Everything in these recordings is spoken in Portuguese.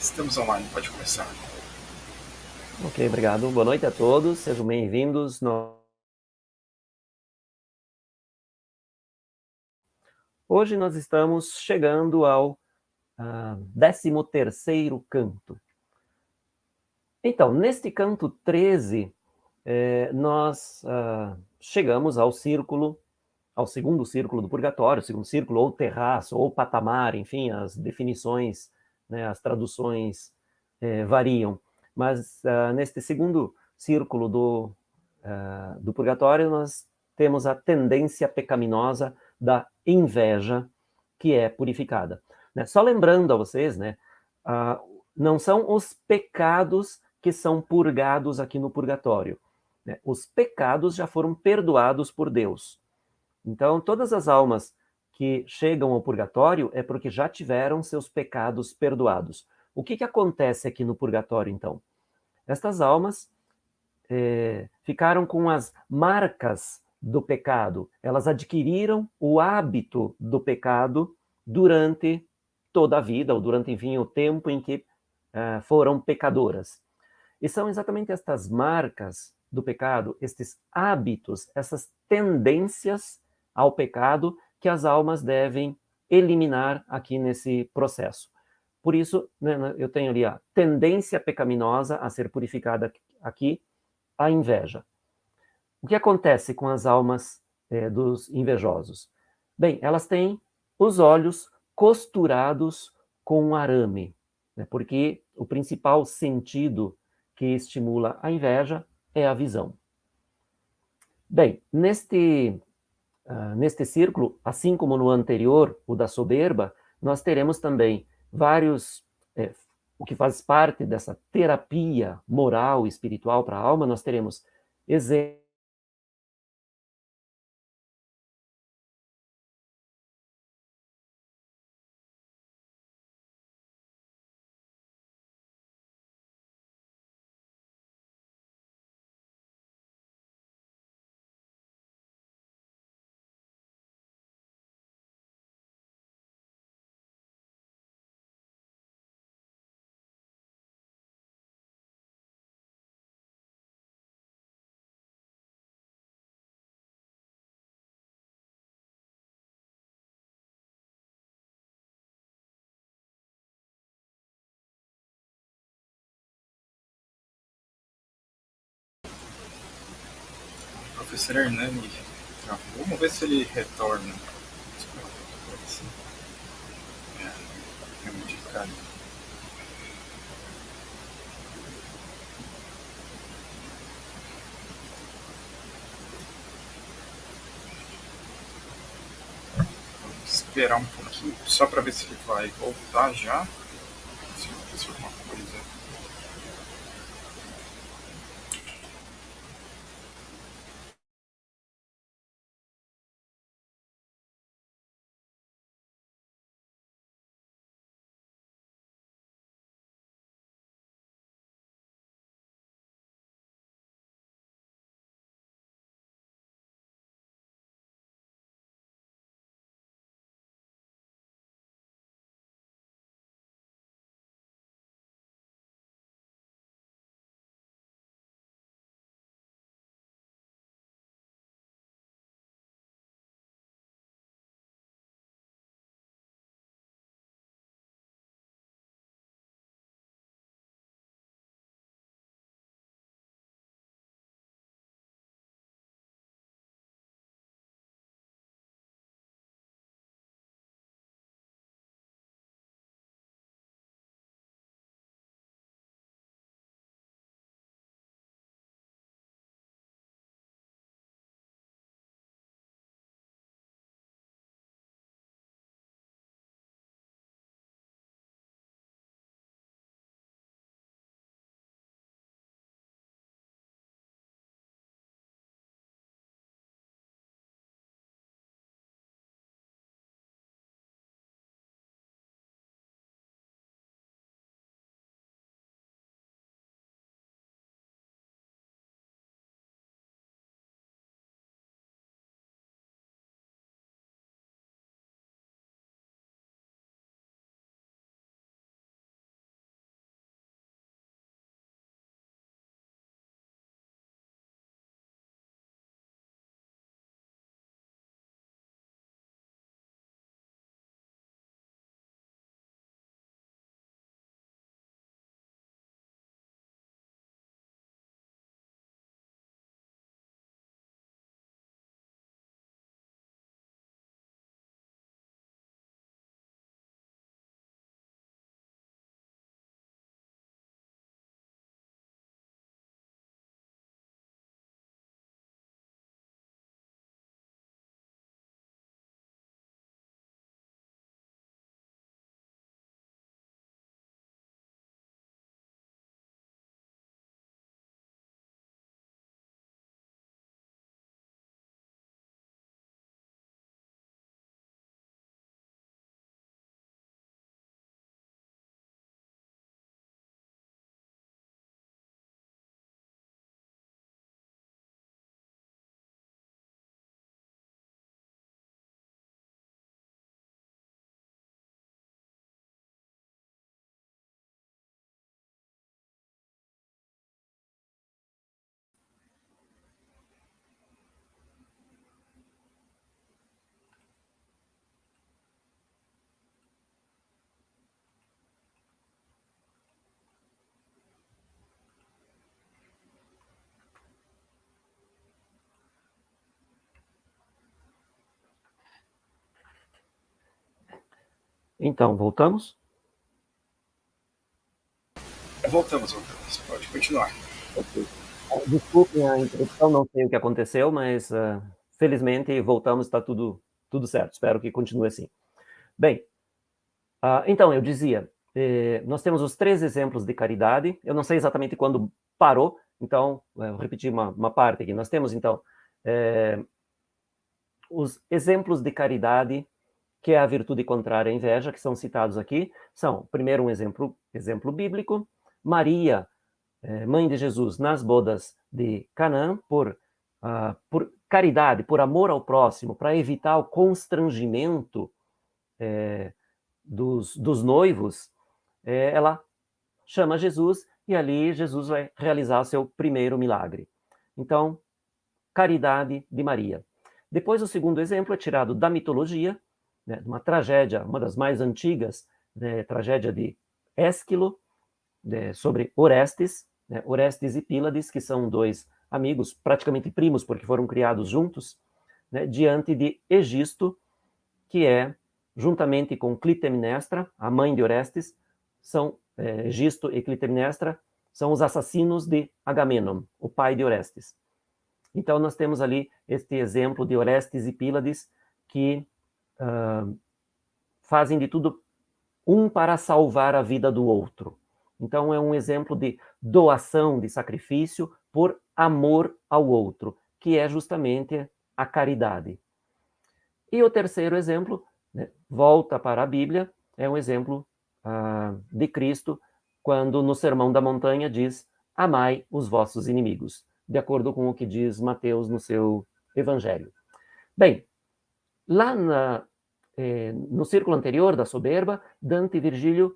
Estamos online, pode começar. Ok, obrigado. Boa noite a todos, sejam bem-vindos. Hoje nós estamos chegando ao 13º canto. Então, neste canto 13, nós chegamos ao círculo, ao segundo círculo do purgatório, segundo círculo, ou terraço, ou patamar, enfim, as definições, né, as traduções variam. Mas neste segundo círculo do purgatório, nós temos a tendência pecaminosa da inveja, que é purificada. Né? Só lembrando a vocês, né, não são os pecados que são purgados aqui no purgatório. Né? Os pecados já foram perdoados por Deus. Então, todas as almas que chegam ao purgatório é porque já tiveram seus pecados perdoados. O que acontece aqui no purgatório, então? Estas almas ficaram com as marcas do pecado, elas adquiriram o hábito do pecado durante toda a vida, ou durante, enfim, o tempo em que foram pecadoras. E são exatamente estas marcas do pecado, estes hábitos, essas tendências ao pecado que as almas devem eliminar aqui nesse processo. Por isso, né, eu tenho ali a tendência pecaminosa a ser purificada aqui, a inveja. O que acontece com as almas dos invejosos? Bem, elas têm os olhos costurados com um arame, né, porque o principal sentido que estimula a inveja é a visão. Bem, neste círculo, assim como no anterior, o da soberba, nós teremos também vários, o que faz parte dessa terapia moral e espiritual para a alma, nós teremos exemplos O professor Hernani travou. Vamos ver se ele retorna. É modificado. Vamos esperar um pouquinho, só para ver se ele vai voltar já. Se aconteceu alguma coisa. Então, voltamos? Voltamos. Pode continuar. Ok. Desculpem a interrupção, não sei o que aconteceu, mas, felizmente voltamos, está tudo certo, espero que continue assim. Bem, então eu dizia, nós temos os 3 exemplos de caridade, eu não sei exatamente quando parou, então, vou repetir uma parte aqui. Nós temos então, os exemplos de caridade, que é a virtude contrária à inveja, que são citados aqui, são, primeiro, um exemplo bíblico, Maria, mãe de Jesus, nas bodas de Canaã, por caridade, por amor ao próximo, para evitar o constrangimento dos noivos, ela chama Jesus e ali Jesus vai realizar seu primeiro milagre. Então, caridade de Maria. Depois, o segundo exemplo é tirado da mitologia, né, uma tragédia, uma das mais antigas, tragédia de Ésquilo, sobre Orestes, né, Orestes e Pílades, que são 2 amigos, praticamente primos, porque foram criados juntos, né, diante de Egisto, que é, juntamente com Clitemnestra, a mãe de Orestes, são Egisto e Clitemnestra, são os assassinos de Agamenon, o pai de Orestes. Então, nós temos ali este exemplo de Orestes e Pílades, que fazem de tudo um para salvar a vida do outro. Então, é um exemplo de doação, de sacrifício por amor ao outro, que é justamente a caridade. E o terceiro exemplo, né, volta para a Bíblia, é um exemplo de Cristo, quando no Sermão da Montanha diz: amai os vossos inimigos, de acordo com o que diz Mateus no seu Evangelho. Bem, lá no círculo anterior da soberba, Dante e Virgílio,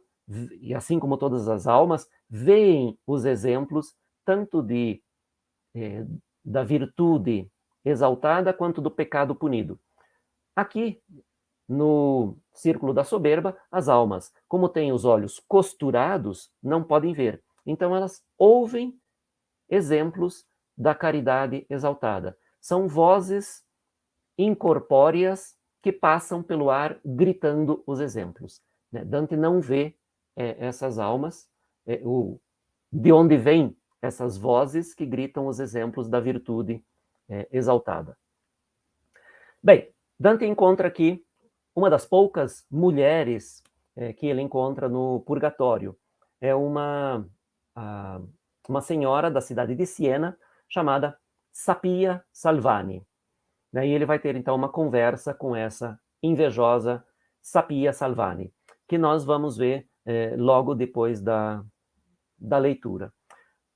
e assim como todas as almas, veem os exemplos tanto da virtude exaltada quanto do pecado punido. Aqui, no círculo da soberba, as almas, como têm os olhos costurados, não podem ver. Então, elas ouvem exemplos da caridade exaltada. São vozes incorpóreas que passam pelo ar gritando os exemplos. Dante não vê essas almas, de onde vêm essas vozes que gritam os exemplos da virtude exaltada. Bem, Dante encontra aqui uma das poucas mulheres que ele encontra no Purgatório. É uma senhora da cidade de Siena, chamada Sapia Salvani. E ele vai ter, então, uma conversa com essa invejosa Sapia Salvani, que nós vamos ver logo depois da leitura.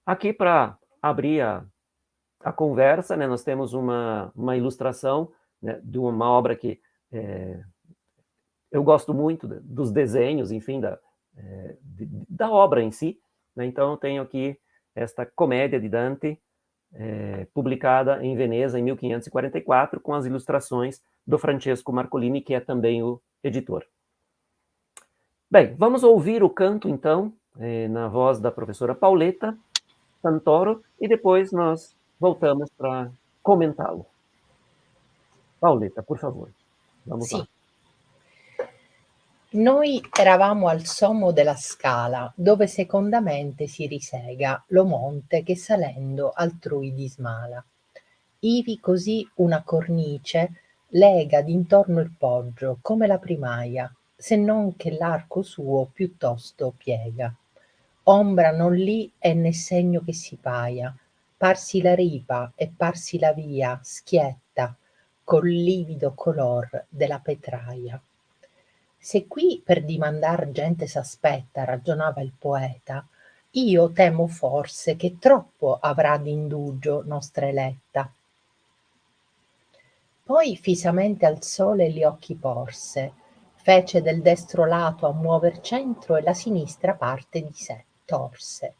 Aqui, para abrir a conversa, né, nós temos uma ilustração, né, de uma obra que eu gosto muito dos desenhos, enfim, da obra em si, né? Então eu tenho aqui esta comédia de Dante, publicada em Veneza em 1544, com as ilustrações do Francesco Marcolini, que é também o editor. Bem, vamos ouvir o canto, então, na voz da professora Pauletta Santoro, e depois nós voltamos para comentá-lo. Pauletta, por favor, vamos lá. Noi eravamo al sommo della scala, dove secondamente si risega lo monte che salendo altrui dismala. Ivi così una cornice lega d'intorno il poggio, come la primaia, se non che l'arco suo piuttosto piega. Ombra non lì è né segno che si paia, parsi la ripa e parsi la via schietta, col livido color della petraia. Se qui per dimandar gente s'aspetta, ragionava il poeta, io temo forse che troppo avrà d'indugio nostra eletta. Poi fisamente al sole gli occhi porse, fece del destro lato a muover centro e la sinistra parte di sé torse.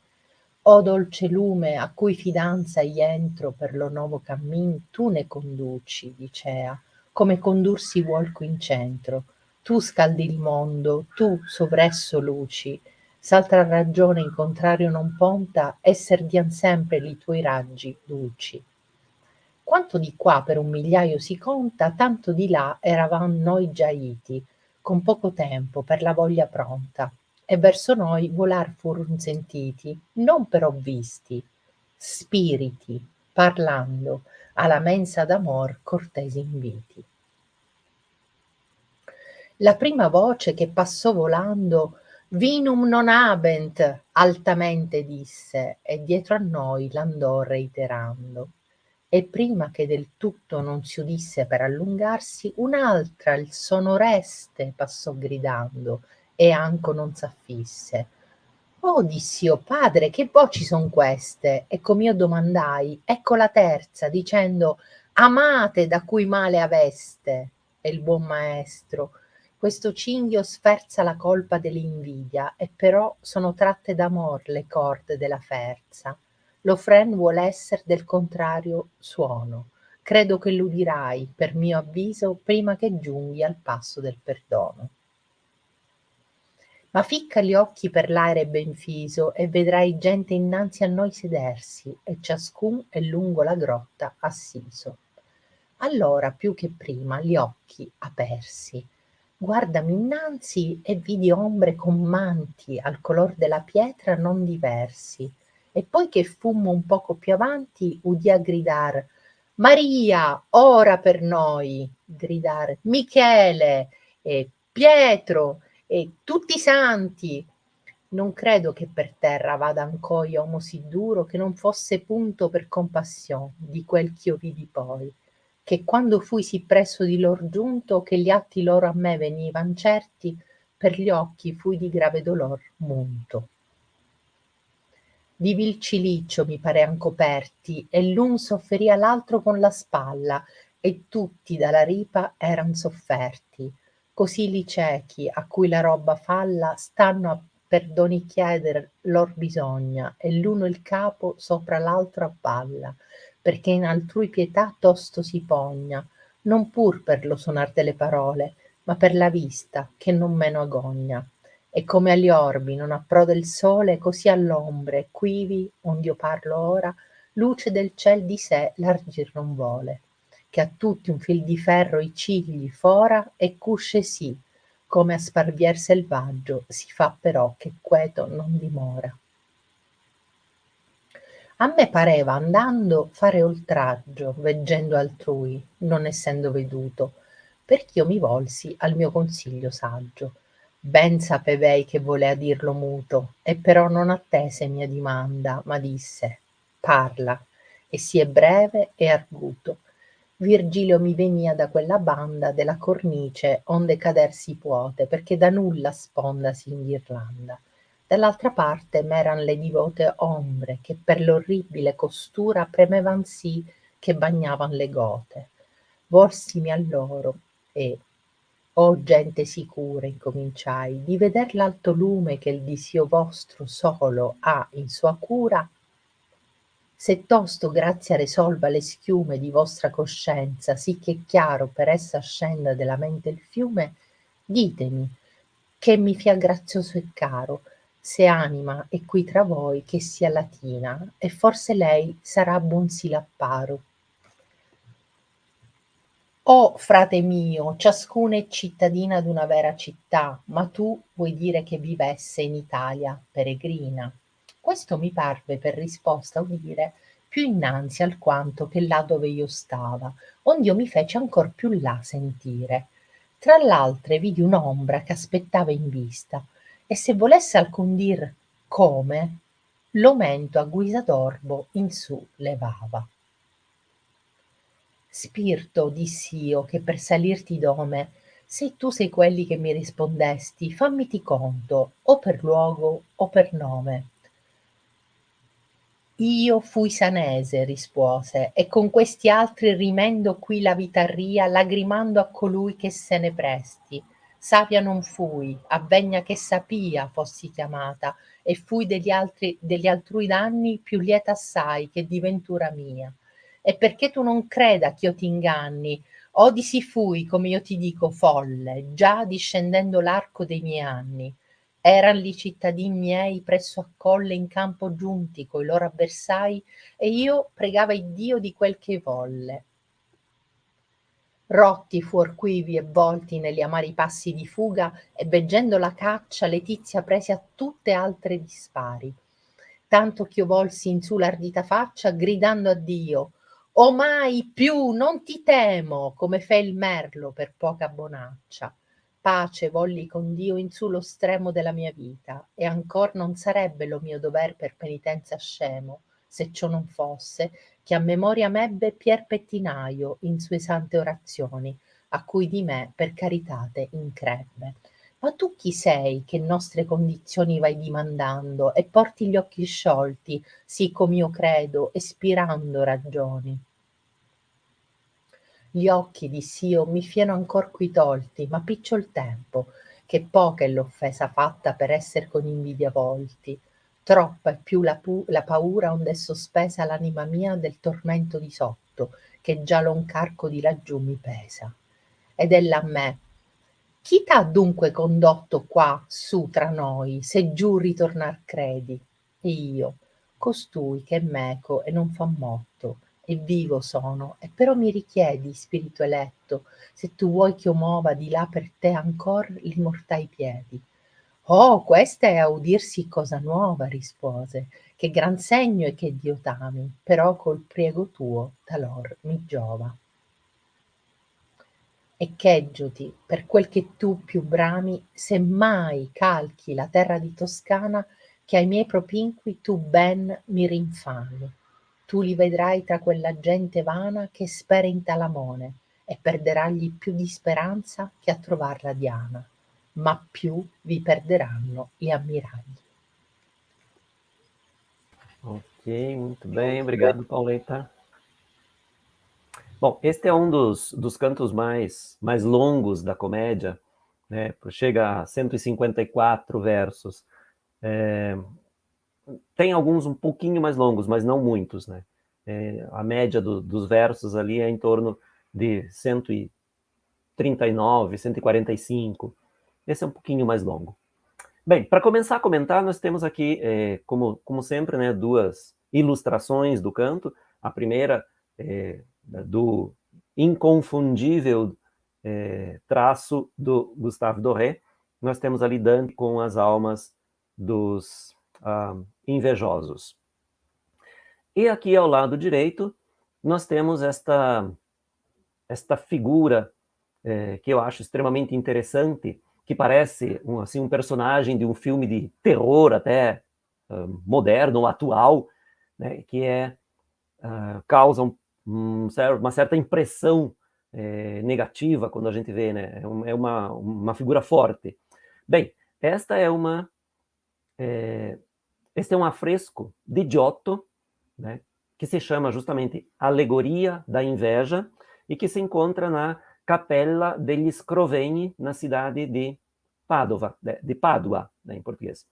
O dolce lume, a cui fidanza io entro per lo novo cammin, tu ne conduci, dicea, come condursi vuol qui in centro. Tu scaldi il mondo, tu sovresso luci, s'altra ragione in contrario non ponta, esser dian sempre li tuoi raggi dulci. Quanto di qua per 1 migliaio si conta, tanto di là eravam noi giaiti, con poco tempo per la voglia pronta, e verso noi volar furon sentiti, non però visti, spiriti, parlando, alla mensa d'amor cortesi inviti. La prima voce che passò volando "Vinum non habent", altamente disse, e dietro a noi l'andò reiterando. E prima che del tutto non si udisse per allungarsi, un'altra il sonoreste passò gridando, e anco non s'affisse. "Oh", diss'io, "padre, che voci son queste?" E com'io domandai, ecco la terza, dicendo: "Amate da cui male aveste". E il buon maestro: "Questo cinghio sferza la colpa dell'invidia, e però sono tratte d'amor le corde della ferza. Lo fren vuol esser del contrario suono. Credo che l'udirai, per mio avviso, prima che giunghi al passo del perdono. Ma ficca gli occhi per l'aere ben fiso, e vedrai gente innanzi a noi sedersi, e ciascun è lungo la grotta assiso. Allora più che prima gli occhi apersi, guardami innanzi, e vidi ombre con manti al color della pietra non diversi, e poi che fummo un poco più avanti udia gridar: "Maria, ora per noi", gridar "Michele", e "Pietro", e "Tutti i santi". Non credo che per terra vada ancoia uomo sì duro che non fosse punto per compassion di quel ch'io vidi poi, che quando fui sì presso di lor giunto che gli atti loro a me venivan certi, per gli occhi fui di grave dolor munto. Di vil cilicio mi parean coperti, e l'un sofferia l'altro con la spalla, e tutti dalla ripa eran sofferti. Così li ciechi, a cui la roba falla, stanno a perdoni chieder lor bisogna, e l'uno il capo sopra l'altro abballa, perché in altrui pietà tosto si pogna, non pur per lo sonar delle parole, ma per la vista, che non meno agogna. E come agli orbi non approda il sole, così all'ombre, quivi, ond'io parlo ora, luce del ciel di sé largir non vole, che a tutti un fil di ferro i cigli fora, e cusce sì, come a sparvier selvaggio, si fa però che queto non dimora. A me pareva, andando, fare oltraggio, veggendo altrui, non essendo veduto, perch'io mi volsi al mio consiglio saggio. Ben sapevei che volea dirlo muto, e però non attese mia dimanda, ma disse: "Parla", e si è breve e arguto. Virgilio mi venia da quella banda della cornice onde cader si puote, perché da nulla spondasi in ghirlanda. Dall'altra parte m'eran le divote ombre, che per l'orribile costura premevan sì che bagnavan le gote. Volsimi a loro, e "O gente sicura", incominciai, "di veder l'alto lume che il disio vostro solo ha in sua cura, se tosto grazia resolva le schiume di vostra coscienza, sì che chiaro per essa scenda della mente il fiume, ditemi, che mi fia grazioso e caro, se anima è qui tra voi che sia latina, e forse lei sarà buon sì l'apparo. O frate mio, ciascuna è cittadina d'una vera città, ma tu vuoi dire che vivesse in Italia peregrina. Questo mi parve per risposta udire più innanzi alquanto che là dove io stava, ond'io mi fece ancor più là sentire. Tra l'altre vidi un'ombra che aspettava in vista, e se volesse alcun dir come, l'omento a guisa d'orbo in su levava. Spirto, diss'io, che per salirti dome, se tu sei quelli che mi rispondesti, fammiti conto, o per luogo o per nome. Io fui sanese, rispuose, e con questi altri rimendo qui la vita ria, lagrimando a colui che se ne presti. Savia non fui, avvegna che sapia fossi chiamata, e fui degli altrui danni più lieta assai che di ventura mia. E perché tu non creda ch'io t'inganni, odi sì fui, come io ti dico, folle, già discendendo l'arco dei miei anni. Eran li cittadin miei presso a colle in campo giunti coi loro avversai, e io pregava Iddio di quel che volle. rotti fuor quivi e volti negli amari passi di fuga, e veggendo la caccia Letizia prese a tutte altre dispari. Tanto ch'io volsi in su l'ardita faccia, gridando a Dio: «O mai più non ti temo, come fe il merlo per poca bonaccia». Pace volli con Dio in su lo stremo della mia vita, e ancor non sarebbe lo mio dover per penitenza scemo, se ciò non fosse, che a memoria m'ebbe Pier Pettinaio in sue sante orazioni, a cui di me per caritate increbbe. Ma tu chi sei che nostre condizioni vai dimandando e porti gli occhi sciolti, sì com'io credo, espirando ragioni? Gli occhi, diss'io, mi fieno ancor qui tolti, ma picciol tempo, che poca è l'offesa fatta per esser con invidia volti. Troppa è più la paura ond'è sospesa l'anima mia del tormento di sotto, che già lo ncarco di laggiù mi pesa. Ed ella a me: chi t'ha dunque condotto qua su tra noi, se giù ritornar credi? E io: costui che è meco e non fa motto, e vivo sono, e però mi richiedi, spirito eletto, se tu vuoi ch'io mova di là per te ancor li mortai piedi. Oh, questa è a udirsi cosa nuova, rispose, che gran segno è che Dio t'ami, però col priego tuo talor mi giova. E cheggioti per quel che tu più brami, se mai calchi la terra di Toscana, che ai miei propinqui tu ben mi rinfami. Tu li vedrai tra quella gente vana che spera in Talamone, e perderagli più di speranza che a trovarla Diana, ma più vi perderanno gli ammiragli. Ok, muito bem, obrigado, Pauleta. Bom, este é um dos cantos mais longos da comédia, né? Chega a 154 versos. Tem alguns um pouquinho mais longos, mas não muitos, né? A média dos versos ali é em torno de 139, 145. Esse é um pouquinho mais longo. Bem, para começar a comentar, nós temos aqui, como sempre, né, duas ilustrações do canto. A primeira do inconfundível traço do Gustave Doré. Nós temos ali Dante com as almas dos invejosos. E aqui ao lado direito, nós temos esta figura que eu acho extremamente interessante, que parece assim, um personagem de um filme de terror até moderno ou atual, né, que causa uma certa impressão negativa quando a gente vê, né? É uma figura forte. Bem, este é um afresco de Giotto, né, que se chama justamente Alegoria da Inveja, e que se encontra na Capella degli Scrovegni, na cidade de Padova, de Pádua, né, em português.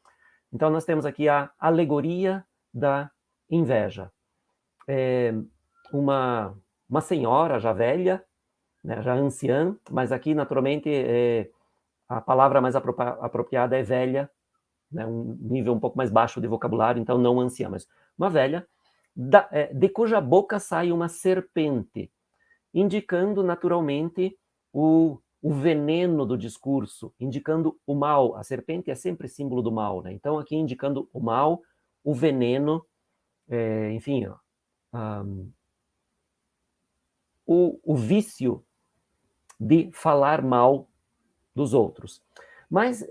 Então, nós temos aqui a Alegoria da Inveja. Uma senhora já velha, né, já anciã, mas aqui, naturalmente, a palavra mais apropriada é velha, né, um nível um pouco mais baixo de vocabulário, então não anciã, mas uma velha, de cuja boca sai uma serpente, indicando naturalmente o veneno do discurso, indicando o mal. A serpente é sempre símbolo do mal, né? Então aqui indicando o mal, o veneno, enfim, o vício de falar mal dos outros. Mas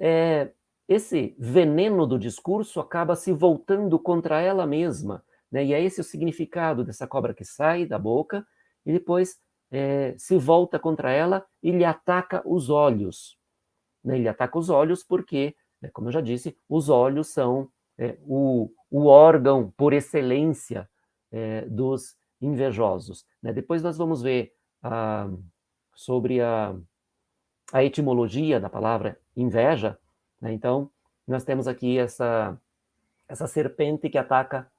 esse veneno do discurso acaba se voltando contra ela mesma, né? E é esse o significado dessa cobra que sai da boca e depois se volta contra ela e lhe ataca os olhos. Né? Ele ataca os olhos porque, né, como eu já disse, os olhos são o órgão por excelência dos invejosos. Né? Depois nós vamos ver sobre a etimologia da palavra inveja, né? Então, nós temos aqui essa serpente que ataca,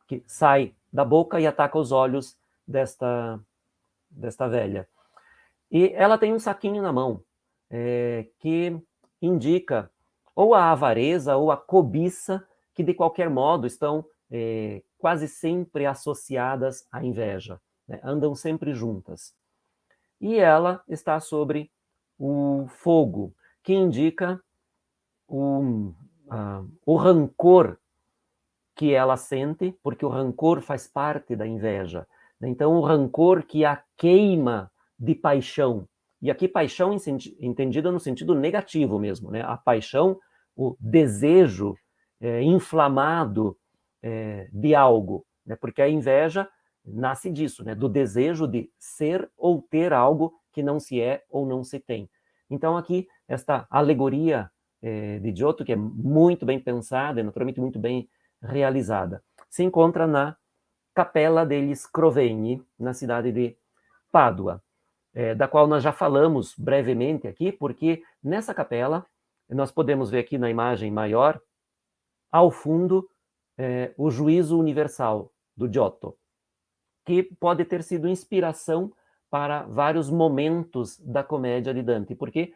que sai da boca e ataca os olhos desta velha. E ela tem um saquinho na mão, que indica ou a avareza ou a cobiça, que de qualquer modo estão quase sempre associadas à inveja, né? Andam sempre juntas. e ela está sobre o fogo, que indica o rancor que ela sente, porque o rancor faz parte da inveja. Então, o rancor que a queima de paixão. E aqui paixão entendida no sentido negativo mesmo, né? A paixão, o desejo inflamado de algo, né? Porque a inveja nasce disso, né? Do desejo de ser ou ter algo que não se é ou não se tem. Então, aqui, esta alegoria de Giotto, que é muito bem pensada, naturalmente muito bem realizada, se encontra na Capella degli Scrovegni, na cidade de Pádua, da qual nós já falamos brevemente aqui, porque nessa capela, nós podemos ver aqui na imagem maior, ao fundo, o Juízo Universal, do Giotto, que pode ter sido inspiração para vários momentos da comédia de Dante, porque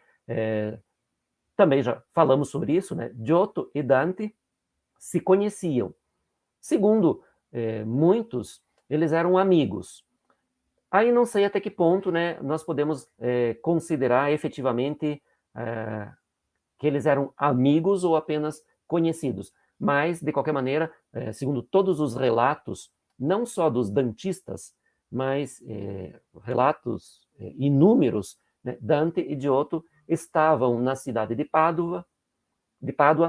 também já falamos sobre isso, né? Giotto e Dante se conheciam. Segundo muitos, eles eram amigos. Aí não sei até que ponto, né, nós podemos considerar efetivamente que eles eram amigos ou apenas conhecidos. Mas, de qualquer maneira, segundo todos os relatos, não só dos dantistas, mas relatos inúmeros, né, Dante e Giotto estavam na cidade de Pádua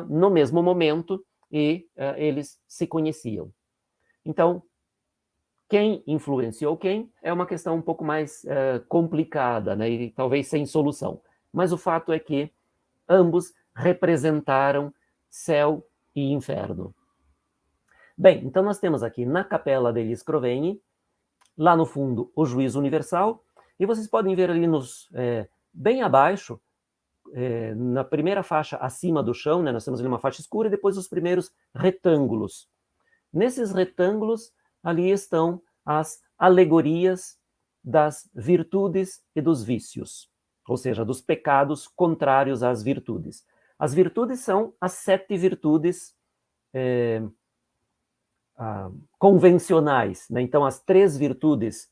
no mesmo momento, e eles se conheciam. Então, quem influenciou quem é uma questão um pouco mais complicada, né, e talvez sem solução. Mas o fato é que ambos representaram céu e inferno. Bem, então nós temos aqui na Capella degli Scrovegni, lá no fundo, o Juízo Universal, e vocês podem ver ali bem abaixo, na primeira faixa acima do chão, né, nós temos ali uma faixa escura e depois os primeiros retângulos. Nesses retângulos, ali estão as alegorias das virtudes e dos vícios, ou seja, dos pecados contrários às virtudes. As virtudes são as 7 virtudes convencionais, né? Então, as 3 virtudes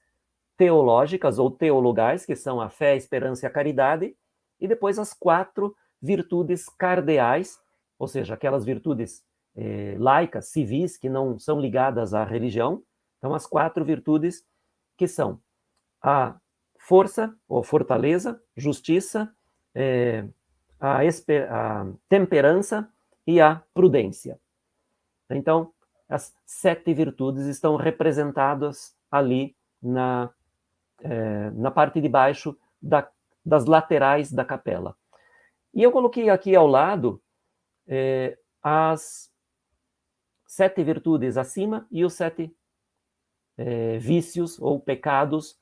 teológicas ou teologais, que são a fé, a esperança e a caridade, e depois as 4 virtudes cardeais, ou seja, aquelas virtudes laicas, civis, que não são ligadas à religião. Então, as 4 virtudes que são a força, ou fortaleza, justiça, a temperança e a prudência. Então, as 7 virtudes estão representadas ali na parte de baixo das laterais da capela. E eu coloquei aqui ao lado as 7 virtudes acima e os 7 vícios ou pecados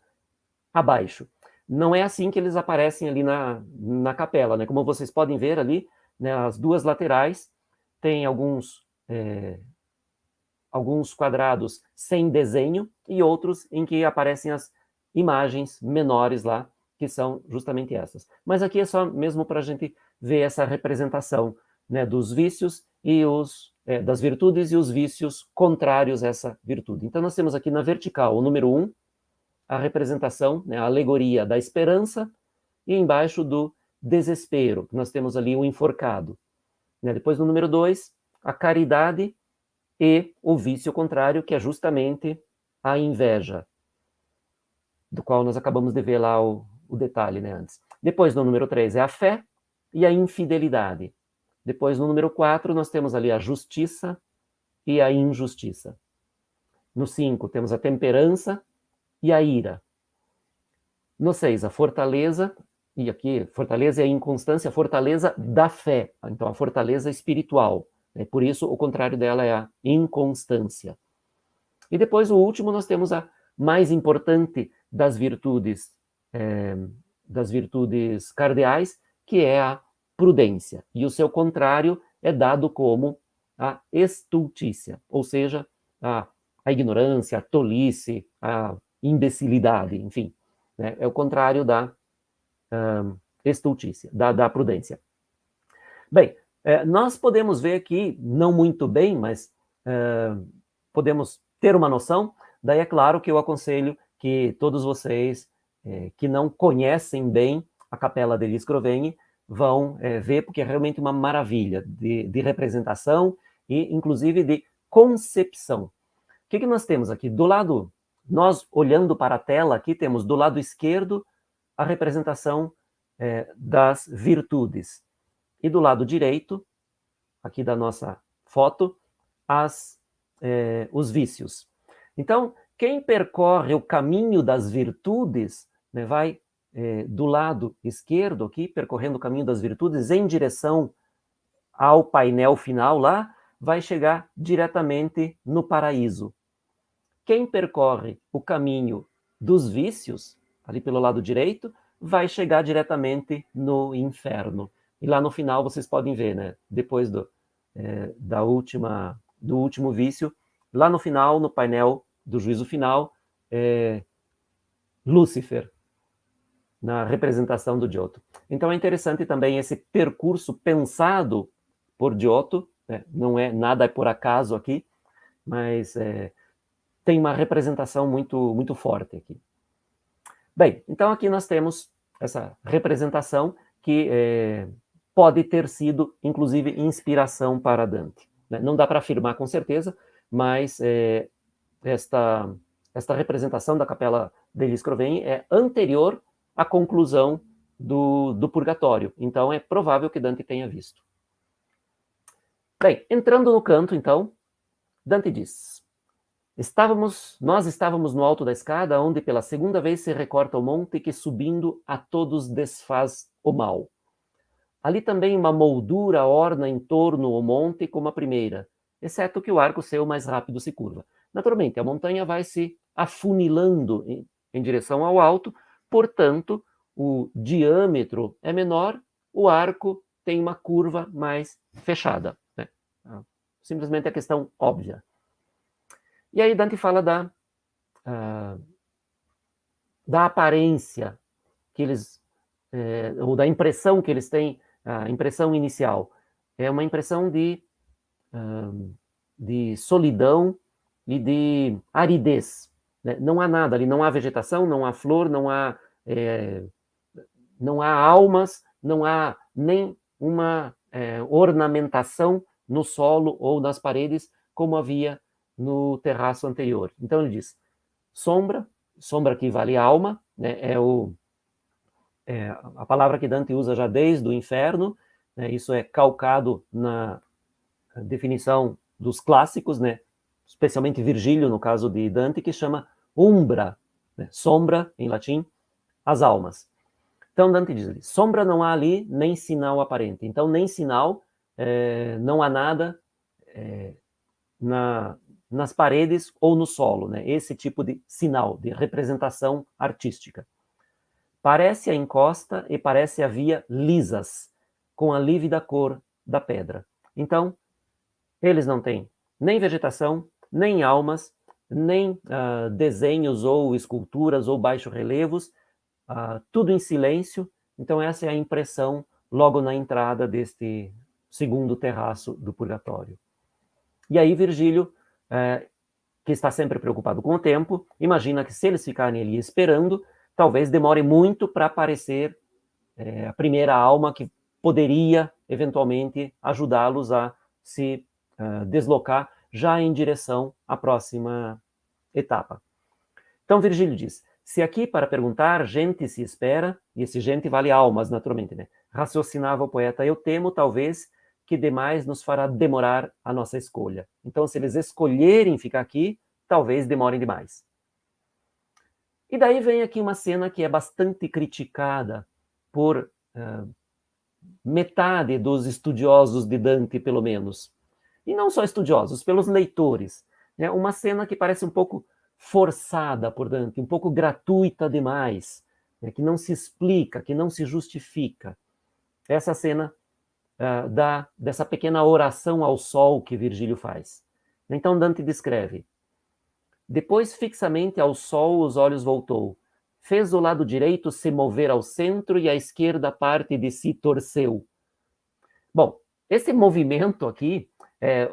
abaixo. Não é assim que eles aparecem ali na capela, né? Como vocês podem ver ali, né, as 2 laterais têm alguns quadrados sem desenho e outros em que aparecem as imagens menores lá, que são justamente essas. Mas aqui é só mesmo para a gente ver essa representação, né, dos vícios e das virtudes e os vícios contrários a essa virtude. Então nós temos aqui na vertical o número 1, a representação, né, a alegoria da esperança, e embaixo do desespero, nós temos ali o enforcado. Né? Depois no número 2, a caridade e o vício contrário, que é justamente a inveja, do qual nós acabamos de ver lá o detalhe, né, antes. Depois, no número 3, é a fé e a infidelidade. Depois, no número 4, nós temos ali a justiça e a injustiça. No 5, temos a temperança e a ira. No 6, a fortaleza, e aqui, fortaleza e a inconstância, a fortaleza da fé, então a fortaleza espiritual. Por isso, o contrário dela é a inconstância. E depois, o último, nós temos a mais importante das virtudes cardeais, que é a prudência. E o seu contrário é dado como a estultícia, ou seja, a ignorância, a tolice, a imbecilidade, enfim. Né? É o contrário da estultícia, da prudência. Bem, nós podemos ver aqui, não muito bem, mas podemos ter uma noção. Daí é claro que eu aconselho que todos vocês que não conhecem bem a Capela degli Scrovegni vão ver, porque é realmente uma maravilha de representação e, inclusive, de concepção. O que nós temos aqui? Do lado, nós olhando para a tela aqui, temos do lado esquerdo a representação das virtudes. E do lado direito, aqui da nossa foto, os vícios. Então, quem percorre o caminho das virtudes, né, vai do lado esquerdo aqui, percorrendo o caminho das virtudes em direção ao painel final lá, vai chegar diretamente no paraíso. Quem percorre o caminho dos vícios, ali pelo lado direito, vai chegar diretamente no inferno. E lá no final vocês podem ver, né, depois do último vício, lá no final, no painel do juízo final, Lúcifer, na representação do Giotto. Então é interessante também esse percurso pensado por Giotto, né? Não é nada por acaso aqui, mas tem uma representação muito, muito forte aqui. Bem, então aqui nós temos essa representação que pode ter sido, inclusive, inspiração para Dante. Né? Não dá para afirmar com certeza, mas esta representação da Capela degli Scrovegni é anterior à conclusão do Purgatório. Então, é provável que Dante tenha visto. Bem, entrando no canto, então, Dante diz: nós estávamos no alto da escada, onde pela segunda vez se recorta o monte que subindo a todos desfaz o mal. Ali também uma moldura orna em torno o monte como a primeira, exceto que o arco seu mais rápido se curva. Naturalmente, a montanha vai se afunilando em direção ao alto, portanto, o diâmetro é menor, o arco tem uma curva mais fechada. Né? Simplesmente a questão óbvia. E aí Dante fala da aparência que eles, ou da impressão que eles têm, a impressão inicial. É uma impressão de solidão e de aridez. Né? Não há nada ali, não há vegetação, não há flor, não há almas, não há nem uma ornamentação no solo ou nas paredes, como havia no terraço anterior. Então ele diz, sombra que vale alma, né, a palavra que Dante usa já desde o inferno, né, isso é calcado na definição dos clássicos, né, especialmente Virgílio, no caso de Dante, que chama umbra, né, sombra, em latim, as almas. Então Dante diz ali, sombra não há ali, nem sinal aparente. Então nem sinal, não há nada nas paredes ou no solo, né? Esse tipo de sinal, de representação artística. Parece a encosta e parece a via lisas, com a lívida cor da pedra. Então, eles não têm nem vegetação, nem almas, nem desenhos ou esculturas ou baixo-relevos, tudo em silêncio. Então essa é a impressão logo na entrada deste segundo terraço do Purgatório. E aí Virgílio, que está sempre preocupado com o tempo, imagina que se eles ficarem ali esperando, talvez demore muito para aparecer a primeira alma que poderia, eventualmente, ajudá-los a se deslocar já em direção à próxima etapa. Então Virgílio diz, se aqui para perguntar gente se espera, e esse gente vale almas, naturalmente, né? Raciocinava o poeta, eu temo, talvez, que demais nos fará demorar a nossa escolha. Então, se eles escolherem ficar aqui, talvez demorem demais. E daí vem aqui uma cena que é bastante criticada por metade dos estudiosos de Dante, pelo menos. E não só estudiosos, pelos leitores. Né? Uma cena que parece um pouco forçada por Dante, um pouco gratuita demais, né? Que não se explica, que não se justifica. Essa cena dessa pequena oração ao sol que Virgílio faz. Então Dante descreve, depois fixamente ao sol os olhos voltou, fez o lado direito se mover ao centro e a esquerda parte de si torceu. Bom, esse movimento aqui,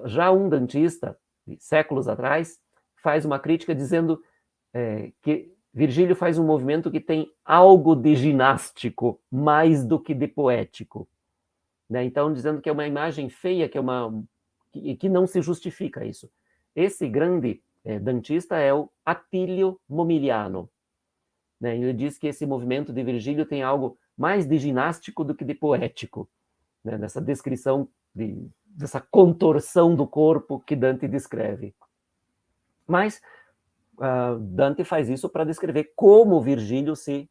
já um dantista, séculos atrás, faz uma crítica dizendo que Virgílio faz um movimento que tem algo de ginástico, mais do que de poético. Né? Então, dizendo que é uma imagem feia, que não se justifica isso. Esse grande dantista é o Attilio Momigliano. Né? Ele diz que esse movimento de Virgílio tem algo mais de ginástico do que de poético, né? Nessa descrição, dessa contorção do corpo que Dante descreve. Mas Dante faz isso para descrever como Virgílio se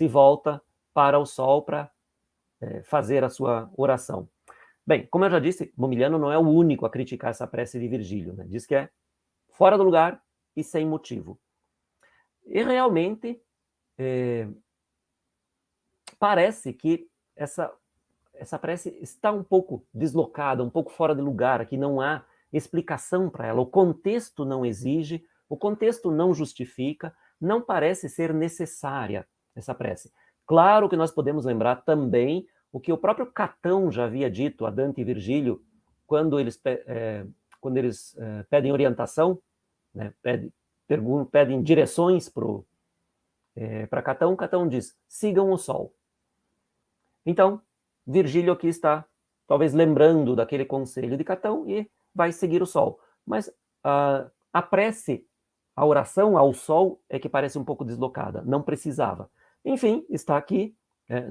volta para o sol para fazer a sua oração. Bem, como eu já disse, Momigliano não é o único a criticar essa prece de Virgílio, né? Diz que é fora do lugar e sem motivo. E realmente parece que essa prece está um pouco deslocada, um pouco fora de lugar, aqui não há explicação para ela, o contexto não exige, o contexto não justifica, não parece ser necessária essa prece. Claro que nós podemos lembrar também o que o próprio Catão já havia dito a Dante e Virgílio quando eles pedem orientação, né, pedem direções para Catão. Catão diz, sigam o sol. Então, Virgílio aqui está, talvez, lembrando daquele conselho de Catão e vai seguir o sol. Mas a prece, a oração ao sol é que parece um pouco deslocada, não precisava. Enfim, está aqui,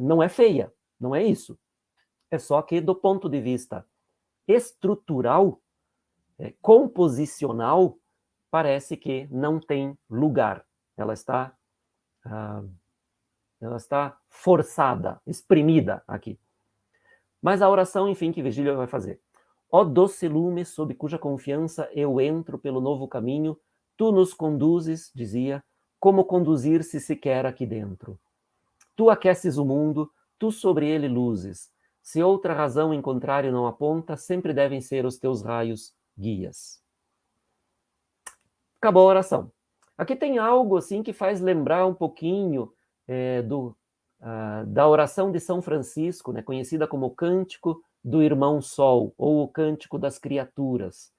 não é feia, não é isso. É só que, do ponto de vista estrutural, composicional, parece que não tem lugar. Ela está forçada, exprimida aqui. Mas a oração, enfim, que Virgílio vai fazer. Ó doce lume, sob cuja confiança eu entro pelo novo caminho, tu nos conduzes, dizia, como conduzir-se sequer aqui dentro. Tu aqueces o mundo, tu sobre ele luzes. Se outra razão em contrário não aponta, sempre devem ser os teus raios guias. Acabou a oração. Aqui tem algo assim que faz lembrar um pouquinho da oração de São Francisco, né, conhecida como o Cântico do Irmão Sol, ou o Cântico das Criaturas.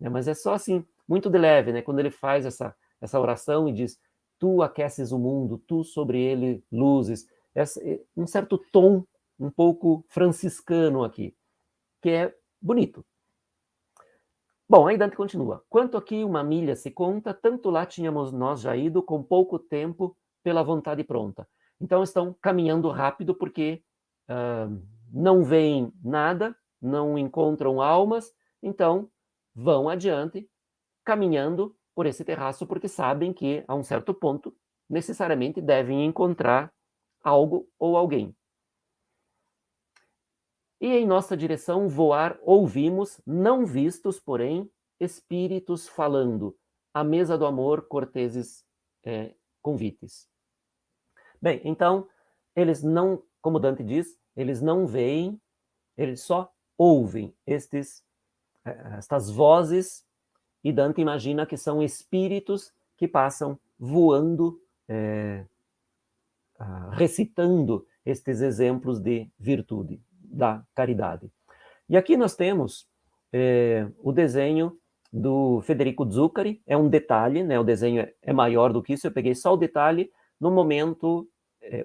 Né, mas é só assim, muito de leve, né, quando ele faz essa oração e diz, tu aqueces o mundo, tu sobre ele luzes. Um certo tom um pouco franciscano aqui, que é bonito. Bom, aí Dante continua. Quanto aqui uma milha se conta, tanto lá tínhamos nós já ido com pouco tempo pela vontade pronta. Então estão caminhando rápido porque não veem nada, não encontram almas, então vão adiante caminhando por esse terraço porque sabem que a um certo ponto necessariamente devem encontrar algo ou alguém. E em nossa direção voar ouvimos, não vistos, porém, espíritos falando, à mesa do amor, corteses convites. Bem, então, eles não, como Dante diz, eles não veem, eles só ouvem estas vozes, e Dante imagina que são espíritos que passam voando, recitando estes exemplos de virtude, da caridade. E aqui nós temos o desenho do Federico Zuccari, é um detalhe, né? O desenho é maior do que isso, eu peguei só o detalhe no momento,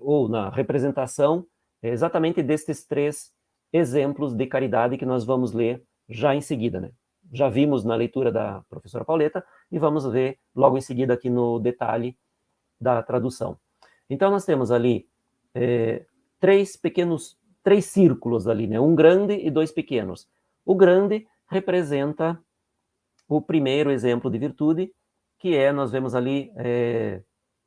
ou na representação, exatamente destes 3 exemplos de caridade que nós vamos ler já em seguida, né? Já vimos na leitura da professora Pauleta e vamos ver logo em seguida aqui no detalhe da tradução. Então nós temos ali 3 círculos ali, né? Um grande e 2 pequenos. O grande representa o primeiro exemplo de virtude, que nós vemos ali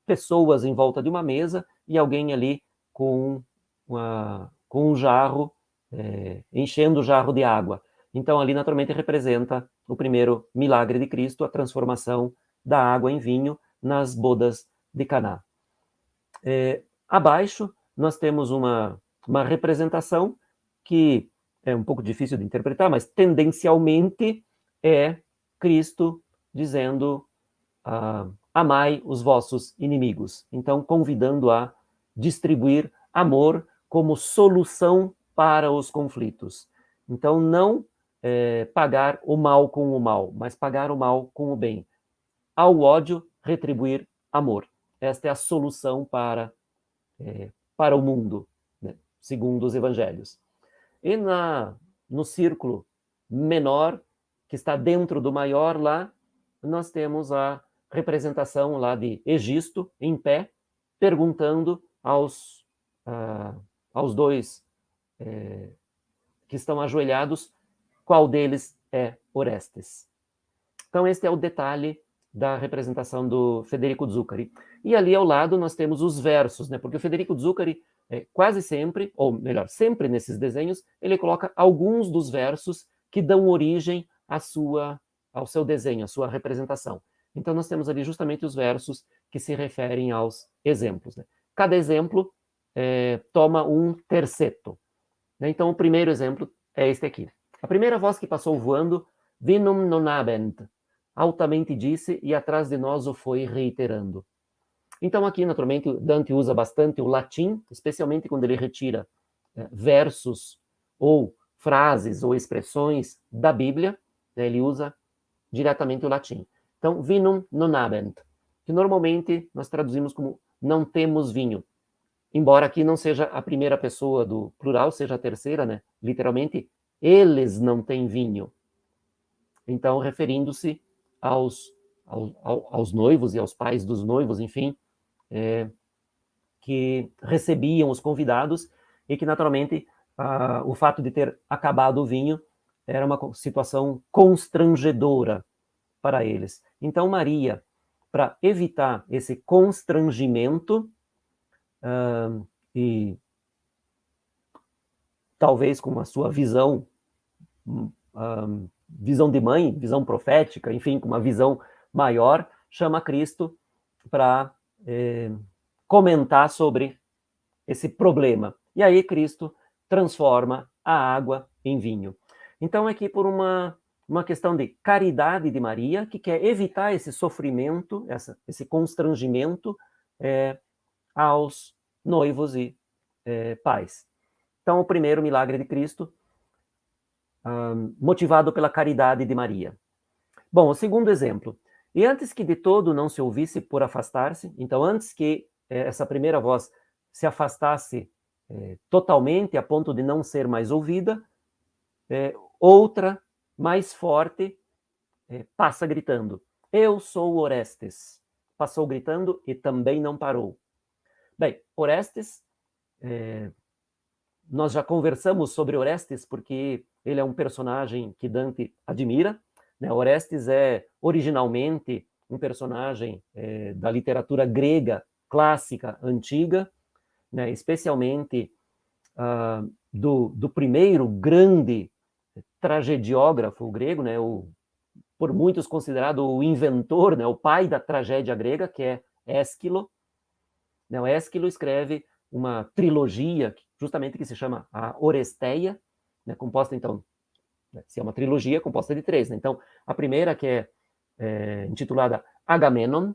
pessoas em volta de uma mesa e alguém ali com um jarro, enchendo o jarro de água. Então ali naturalmente representa o primeiro milagre de Cristo, a transformação da água em vinho nas bodas de Caná. Abaixo nós temos uma representação que é um pouco difícil de interpretar, mas tendencialmente é Cristo dizendo amai os vossos inimigos. Então, convidando a distribuir amor como solução para os conflitos. Então, não pagar o mal com o mal, mas pagar o mal com o bem. Ao ódio, retribuir amor. esta é a solução para o mundo, né, segundo os evangelhos. E no círculo menor, que está dentro do maior lá, nós temos a representação lá de Egisto, em pé, perguntando aos dois que estão ajoelhados qual deles é Orestes. Então, este é o detalhe da representação do Federico Zuccari. E ali ao lado nós temos os versos, né? Porque o Federico Zuccari, quase sempre, ou melhor, sempre nesses desenhos, ele coloca alguns dos versos que dão origem ao seu desenho, à sua representação. Então, nós temos ali justamente os versos que se referem aos exemplos, né? Cada exemplo toma um terceto, né? Então, o primeiro exemplo é este aqui. A primeira voz que passou voando, vinum non habent, altamente disse, e atrás de nós o foi reiterando. Então, aqui, naturalmente, Dante usa bastante o latim, especialmente quando ele retira versos ou frases ou expressões da Bíblia, né, ele usa diretamente o latim. Então, vinum non habent, que normalmente nós traduzimos como não temos vinho. Embora aqui não seja a primeira pessoa do plural, seja a terceira, né? Literalmente, eles não têm vinho. Então, referindo-se aos noivos e aos pais dos noivos, enfim, que recebiam os convidados e que, naturalmente, o fato de ter acabado o vinho era uma situação constrangedora para eles. Então, Maria, para evitar esse constrangimento, e talvez com a sua visão, visão de mãe, visão profética, enfim, com uma visão maior, chama Cristo para comentar sobre esse problema. E aí Cristo transforma a água em vinho. Então, aqui por uma questão de caridade de Maria, que quer evitar esse sofrimento, esse constrangimento aos noivos e pais. Então, o primeiro milagre de Cristo, motivado pela caridade de Maria. Bom, o segundo exemplo. E antes que de todo não se ouvisse por afastar-se, então antes que essa primeira voz se afastasse totalmente a ponto de não ser mais ouvida, outra, mais forte, passa gritando, eu sou Orestes. Passou gritando e também não parou. Bem, Orestes, nós já conversamos sobre Orestes porque ele é um personagem que Dante admira, né? Orestes é originalmente um personagem da literatura grega clássica, antiga, né? Especialmente do primeiro grande tragediógrafo grego, né? Por muitos considerado o inventor, né? O pai da tragédia grega, que é Ésquilo. O Ésquilo escreve uma trilogia, justamente que se chama a Oresteia, né, composta, então, se é uma trilogia, composta de 3. Né? Então, a primeira, que é intitulada Agamenon,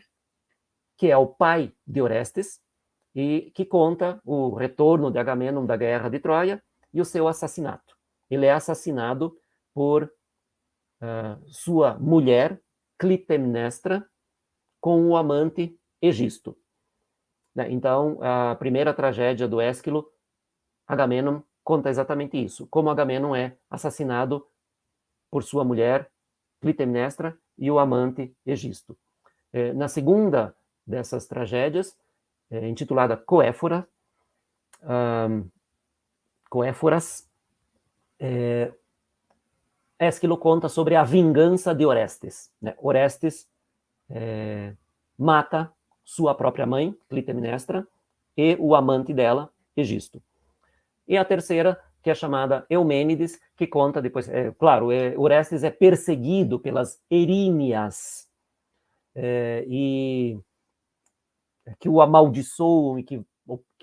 que é o pai de Orestes, e que conta o retorno de Agamenon da guerra de Troia e o seu assassinato. Ele é assassinado por sua mulher, Clitemnestra, com o amante Egisto. Então, a primeira tragédia do Ésquilo, Agamenon, conta exatamente isso, como Agamenon é assassinado por sua mulher, Clitemnestra, e o amante Egisto. Na segunda dessas tragédias, intitulada Coéforas, Ésquilo conta sobre a vingança de Orestes. Orestes mata sua própria mãe, Clitemnestra, e o amante dela, Egisto. E a terceira, que é chamada Eumênides, que conta depois, claro, Orestes é perseguido pelas Eríneas, e que o amaldiçoam e que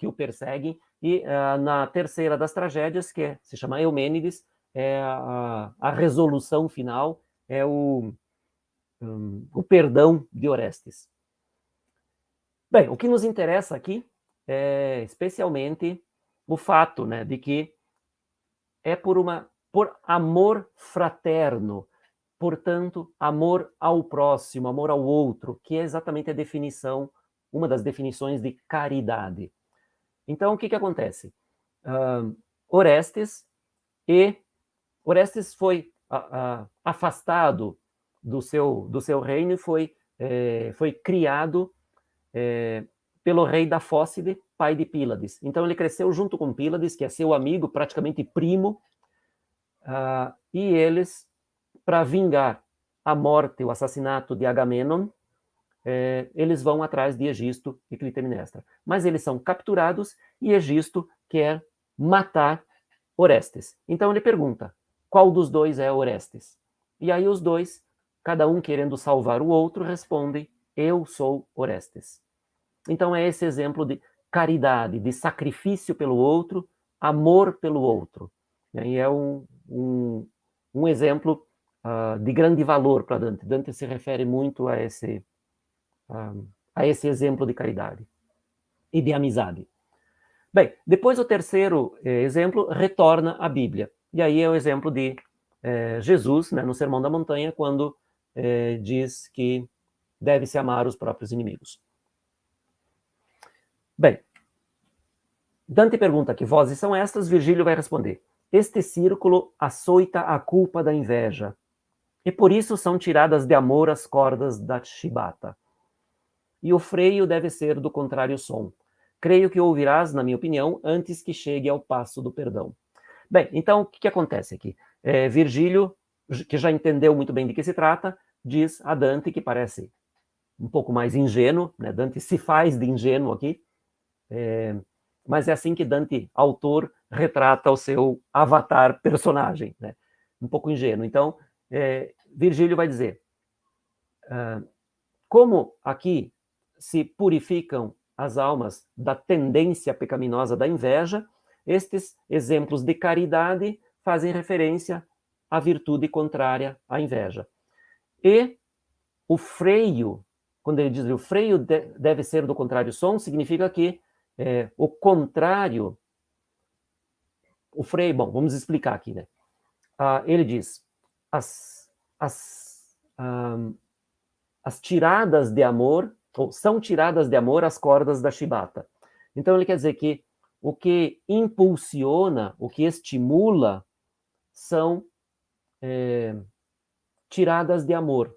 o perseguem, e na terceira das tragédias, que se chama Eumênides, a resolução final, o perdão de Orestes. Bem, o que nos interessa aqui é especialmente o fato, né, de que é por amor fraterno, portanto, amor ao próximo, amor ao outro, que é exatamente a definição uma das definições de caridade. Então, o que acontece? Orestes foi afastado do seu reino e foi criado pelo rei da Fócide, pai de Pílades. Então ele cresceu junto com Pílades, que é seu amigo, praticamente primo, e eles, para vingar a morte, o assassinato de Agamenon, eles vão atrás de Egisto e Clitemnestra. Mas eles são capturados e Egisto quer matar Orestes. Então ele pergunta, qual dos dois é Orestes? E aí os dois, cada um querendo salvar o outro, respondem, eu sou Orestes. Então é esse exemplo de caridade, de sacrifício pelo outro, amor pelo outro. E é um exemplo de grande valor para Dante. Dante se refere muito a esse exemplo de caridade e de amizade. Bem, depois o terceiro exemplo retorna à Bíblia. E aí é o exemplo de Jesus, né, no Sermão da Montanha, quando diz que deve-se amar os próprios inimigos. Bem, Dante pergunta que vozes são estas, Virgílio vai responder. Este círculo açoita a culpa da inveja, e por isso são tiradas de amor as cordas da chibata. E o freio deve ser do contrário som. Creio que ouvirás, na minha opinião, antes que chegue ao passo do perdão. Bem, então, o que acontece aqui? Virgílio, que já entendeu muito bem de que se trata, diz a Dante, que parece um pouco mais ingênuo, né? Dante se faz de ingênuo aqui, mas é assim que Dante, autor, retrata o seu avatar personagem, né? Um pouco ingênuo. Então, Virgílio vai dizer, como aqui se purificam as almas da tendência pecaminosa da inveja, estes exemplos de caridade fazem referência à virtude contrária à inveja. E o freio, quando ele diz que o freio deve ser do contrário som, significa que o contrário, o freio, bom, vamos explicar aqui, né? Ele diz, as tiradas de amor, ou são tiradas de amor as cordas da chibata. Então ele quer dizer que o que impulsiona, o que estimula, são tiradas de amor.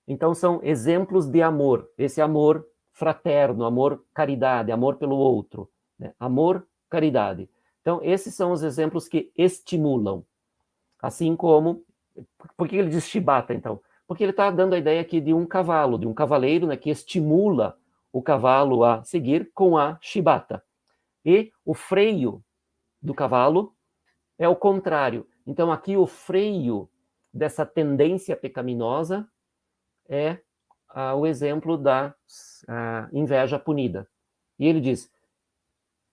Então são exemplos de amor, esse amor fraterno, amor caridade, amor pelo outro, né? Amor, caridade. Então esses são os exemplos que estimulam. Assim como, por que ele diz chibata então? Porque ele está dando a ideia aqui de um cavalo, de um cavaleiro, né, que estimula o cavalo a seguir com a chibata. E o freio do cavalo é o contrário. Então aqui o freio dessa tendência pecaminosa é o exemplo da inveja punida. E ele diz,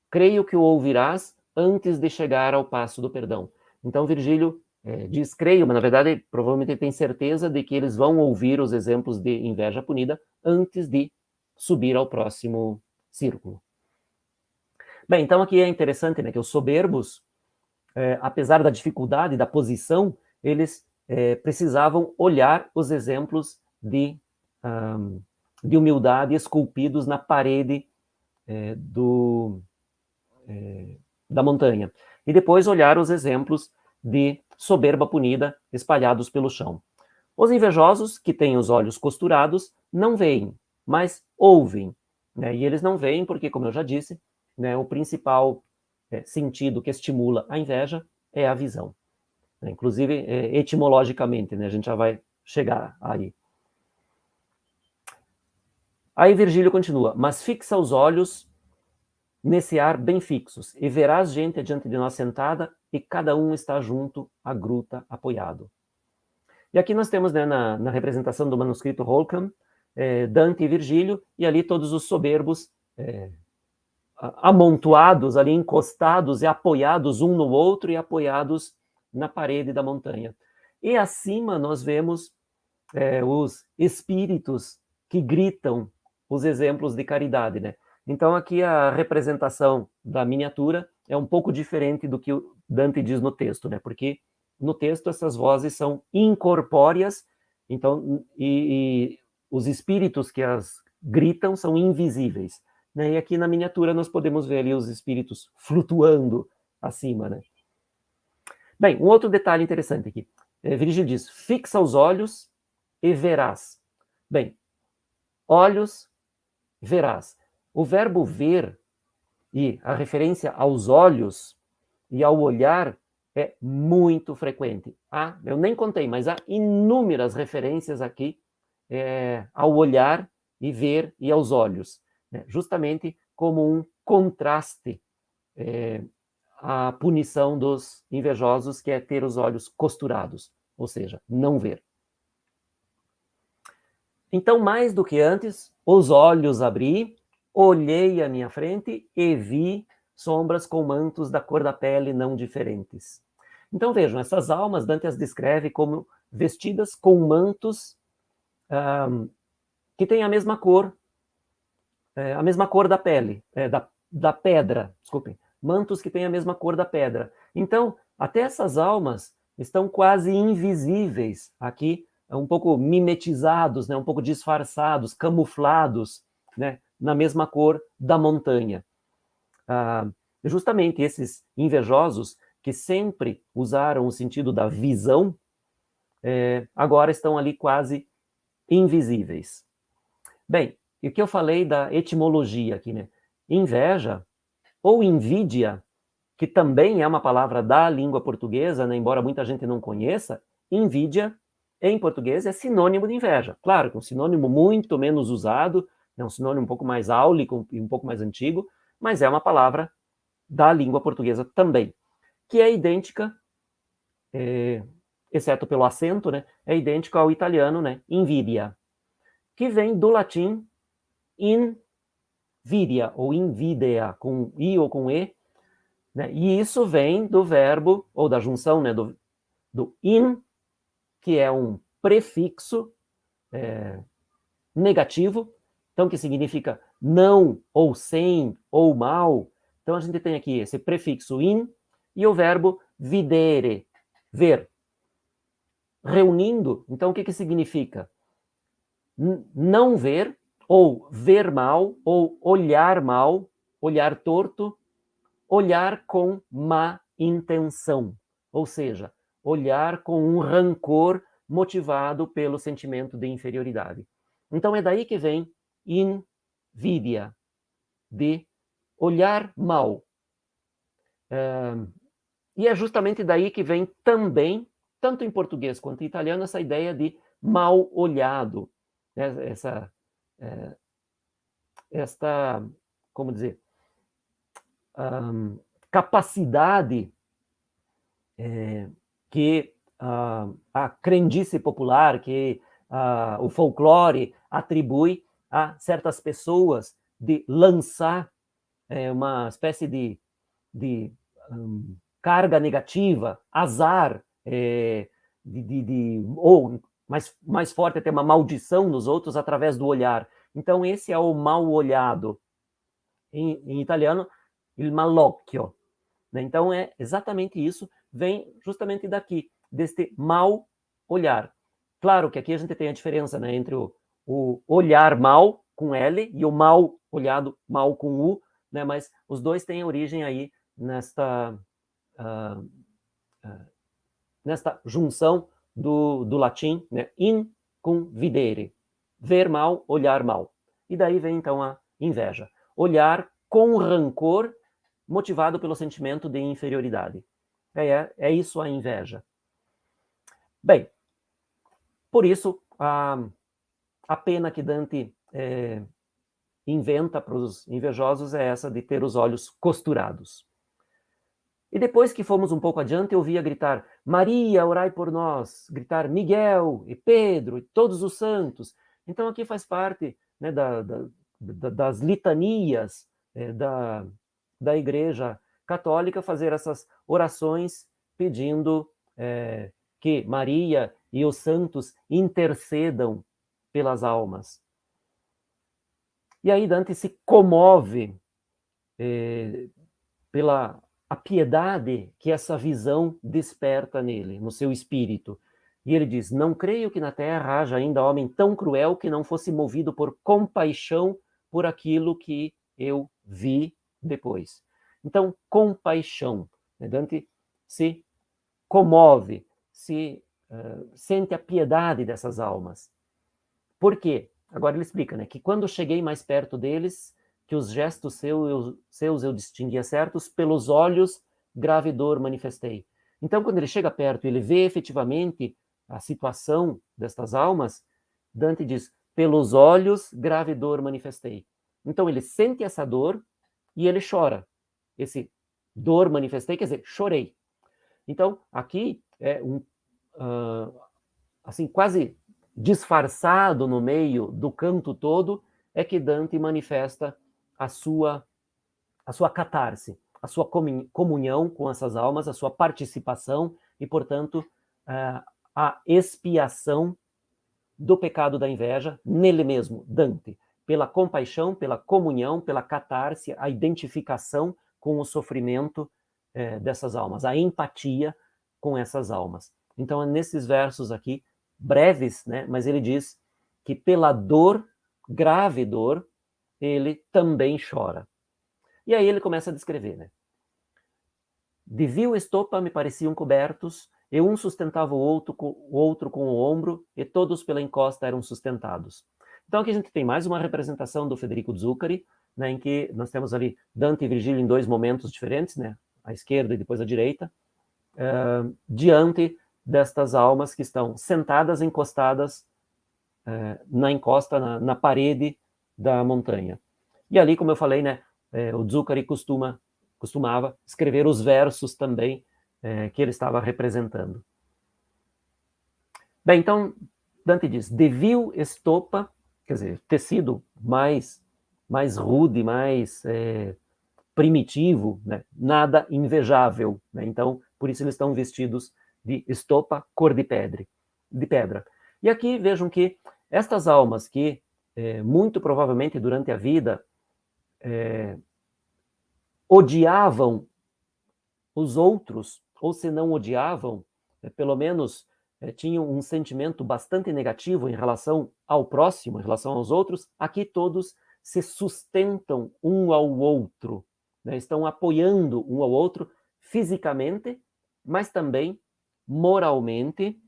creio que o ouvirás antes de chegar ao passo do perdão. Então Virgílio diz creio, mas na verdade provavelmente ele tem certeza de que eles vão ouvir os exemplos de inveja punida antes de subir ao próximo círculo. Bem, então aqui é interessante, né, que os soberbos, apesar da dificuldade da posição, eles precisavam olhar os exemplos de humildade esculpidos na parede da montanha. E depois olhar os exemplos de soberba punida espalhados pelo chão. Os invejosos, que têm os olhos costurados, não veem, mas ouvem. Né? E eles não veem porque, como eu já disse, né, o principal sentido que estimula a inveja é a visão. Inclusive, etimologicamente, né, a gente já vai chegar aí. Aí Virgílio continua, mas fixa os olhos nesse ar bem fixos, e verás gente adiante de nós sentada, e cada um está junto à gruta apoiado. E aqui nós temos, né, na representação do manuscrito Holcomb, Dante e Virgílio, e ali todos os soberbos amontoados ali, encostados e apoiados um no outro e apoiados na parede da montanha. E acima nós vemos os espíritos que gritam os exemplos de caridade, né? Então aqui a representação da miniatura é um pouco diferente do que o Dante diz no texto, né? Porque no texto essas vozes são incorpóreas, então, e os espíritos que as gritam, são invisíveis. Né? E aqui na miniatura nós podemos ver ali os espíritos flutuando acima. Né? Bem, um outro detalhe interessante aqui. Virgílio diz, fixa os olhos e verás. Bem, olhos, verás. O verbo ver e a referência aos olhos e ao olhar é muito frequente. Eu nem contei, mas há inúmeras referências aqui ao olhar e ver e aos olhos, né? Justamente como um contraste à punição dos invejosos, que é ter os olhos costurados, ou seja, não ver. Então, mais do que antes, os olhos abri, olhei à minha frente e vi sombras com mantos da cor da pele não diferentes. Então, vejam, essas almas, Dante as descreve como vestidas com mantos que têm a mesma cor da pele, da pedra, desculpem, mantos que têm a mesma cor da pedra. Então, até essas almas estão quase invisíveis aqui, um pouco mimetizados, né, um pouco disfarçados, camuflados, né, na mesma cor da montanha. Justamente esses invejosos que sempre usaram o sentido da visão, agora estão ali quase invisíveis. Bem, e o que eu falei da etimologia aqui, né? Inveja ou invídia, que também é uma palavra da língua portuguesa, né? Embora muita gente não conheça, invídia em português é sinônimo de inveja. Claro que é um sinônimo muito menos usado, é um sinônimo um pouco mais áulico e um pouco mais antigo, mas é uma palavra da língua portuguesa também, que é idêntica, exceto pelo acento, né? É idêntico ao italiano, né? Invidia, que vem do latim invidia, ou invidea, com i ou com e, né? E isso vem do verbo, ou da junção, né? do in, que é um prefixo negativo, então que significa não, ou sem, ou mal. Então a gente tem aqui esse prefixo in e o verbo videre, ver. Reunindo, então o que significa? Não ver, ou ver mal, ou olhar torto, olhar com má intenção, ou seja, olhar com um rancor motivado pelo sentimento de inferioridade. Então é daí que vem invídia, de olhar mal. E é justamente daí que vem também, tanto em português quanto em italiano, essa ideia de mal olhado, né? Esta, como dizer, capacidade que a crendice popular, que o folclore atribui a certas pessoas de lançar uma espécie de carga negativa, azar, ou mais forte até uma maldição nos outros através do olhar. Então esse é o mal olhado. Em italiano, il malocchio. Né? Então é exatamente isso, vem justamente daqui, deste mal olhar. Claro que aqui a gente tem a diferença, né, entre o olhar mal, com L, e o mal olhado, mal com U, né, mas os dois têm origem aí nesta junção do latim, né, in com videre, ver mal, olhar mal. E daí vem então a inveja, olhar com rancor motivado pelo sentimento de inferioridade. É isso a inveja. Bem, por isso, a pena que Dante inventa para os invejosos é essa de ter os olhos costurados. E depois que fomos um pouco adiante, eu via gritar, Maria, orai por nós, gritar Miguel e Pedro e todos os santos. Então aqui faz parte, né, das litanias da Igreja Católica, fazer essas orações pedindo que Maria e os santos intercedam pelas almas. E aí Dante se comove pela a piedade que essa visão desperta nele, no seu espírito. E ele diz: não creio que na terra haja ainda homem tão cruel que não fosse movido por compaixão por aquilo que eu vi depois. Então, compaixão. Dante se comove, se sente a piedade dessas almas. Por quê? Agora ele explica, né, que quando cheguei mais perto deles, que os gestos seus eu distinguia certos, pelos olhos grave dor manifestei. Então, quando ele chega perto e ele vê efetivamente a situação destas almas, Dante diz, pelos olhos grave dor manifestei. Então, ele sente essa dor e ele chora. Esse dor manifestei quer dizer, chorei. Então, aqui é assim, quase disfarçado no meio do canto todo, é que Dante manifesta a sua catarse, a sua comunhão com essas almas, a sua participação e, portanto, a expiação do pecado da inveja nele mesmo, Dante, pela compaixão, pela comunhão, pela catarse, a identificação com o sofrimento dessas almas, a empatia com essas almas. Então, é nesses versos aqui, breves, né, mas ele diz que pela dor, grave dor, ele também chora. E aí ele começa a descrever, né? De vil estopa me pareciam cobertos, e um sustentava o outro com o ombro, e todos pela encosta eram sustentados. Então aqui a gente tem mais uma representação do Federico Zuccari, né, em que nós temos ali Dante e Virgílio em dois momentos diferentes, né, à esquerda e depois à direita, diante destas almas que estão sentadas, encostadas na encosta, na parede da montanha. E ali, como eu falei, né, o Zuccari costumava escrever os versos também que ele estava representando. Bem, então, Dante diz, de vil estopa, quer dizer, tecido mais rude, mais primitivo, né? Nada invejável. Né? Então, por isso eles estão vestidos de estopa, cor de pedra. E aqui vejam que estas almas que, muito provavelmente durante a vida, odiavam os outros, ou se não odiavam, pelo menos tinham um sentimento bastante negativo em relação ao próximo, em relação aos outros, aqui todos se sustentam um ao outro, né? Estão apoiando um ao outro fisicamente, mas também moralmente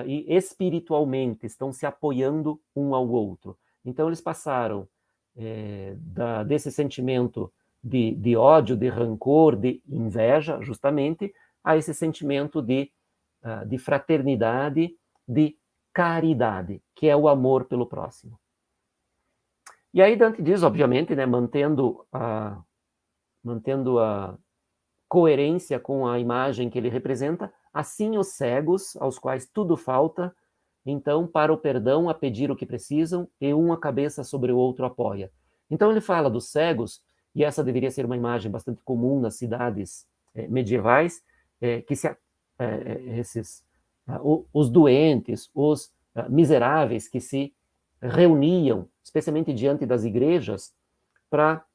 e espiritualmente, estão se apoiando um ao outro. Então eles passaram desse sentimento de ódio, de rancor, de inveja, justamente, a esse sentimento de fraternidade, de caridade, que é o amor pelo próximo. E aí Dante diz, obviamente, né, mantendo a coerência com a imagem que ele representa, assim os cegos, aos quais tudo falta, então, para o perdão, a pedir o que precisam, e um a cabeça sobre o outro apoia. Então ele fala dos cegos, e essa deveria ser uma imagem bastante comum nas cidades medievais, que os doentes, os miseráveis que se reuniam, especialmente diante das igrejas, para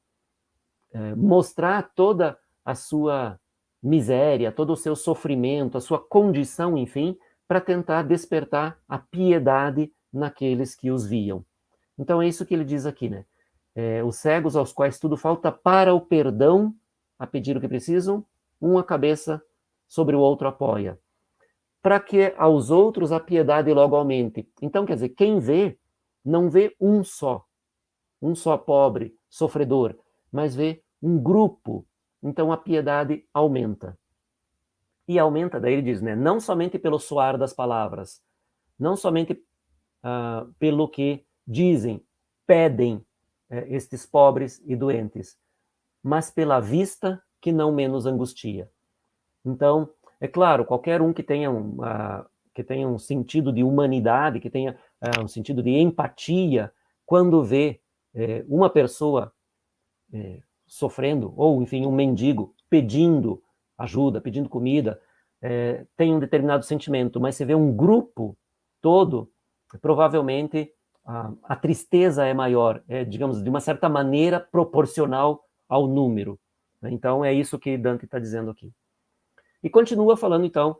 mostrar toda a sua miséria, todo o seu sofrimento, a sua condição, enfim, para tentar despertar a piedade naqueles que os viam. Então é isso que ele diz aqui, né? Os cegos aos quais tudo falta para o perdão, a pedir o que precisam, um a cabeça sobre o outro apoia. Para que aos outros a piedade logo aumente. Então, quer dizer, quem vê, não vê um só pobre, sofredor, mas vê um grupo. Então a piedade aumenta. E aumenta, daí ele diz, né, não somente pelo soar das palavras, não somente pelo que dizem, pedem estes pobres e doentes, mas pela vista que não menos angustia. Então, é claro, qualquer um que tenha um sentido de humanidade, que tenha um sentido de empatia, quando vê uma pessoa sofrendo, ou, enfim, um mendigo pedindo ajuda, pedindo comida, tem um determinado sentimento, mas você vê um grupo todo, provavelmente a tristeza é maior, digamos, de uma certa maneira proporcional ao número. Né? Então, é isso que Dante está dizendo aqui. E continua falando, então,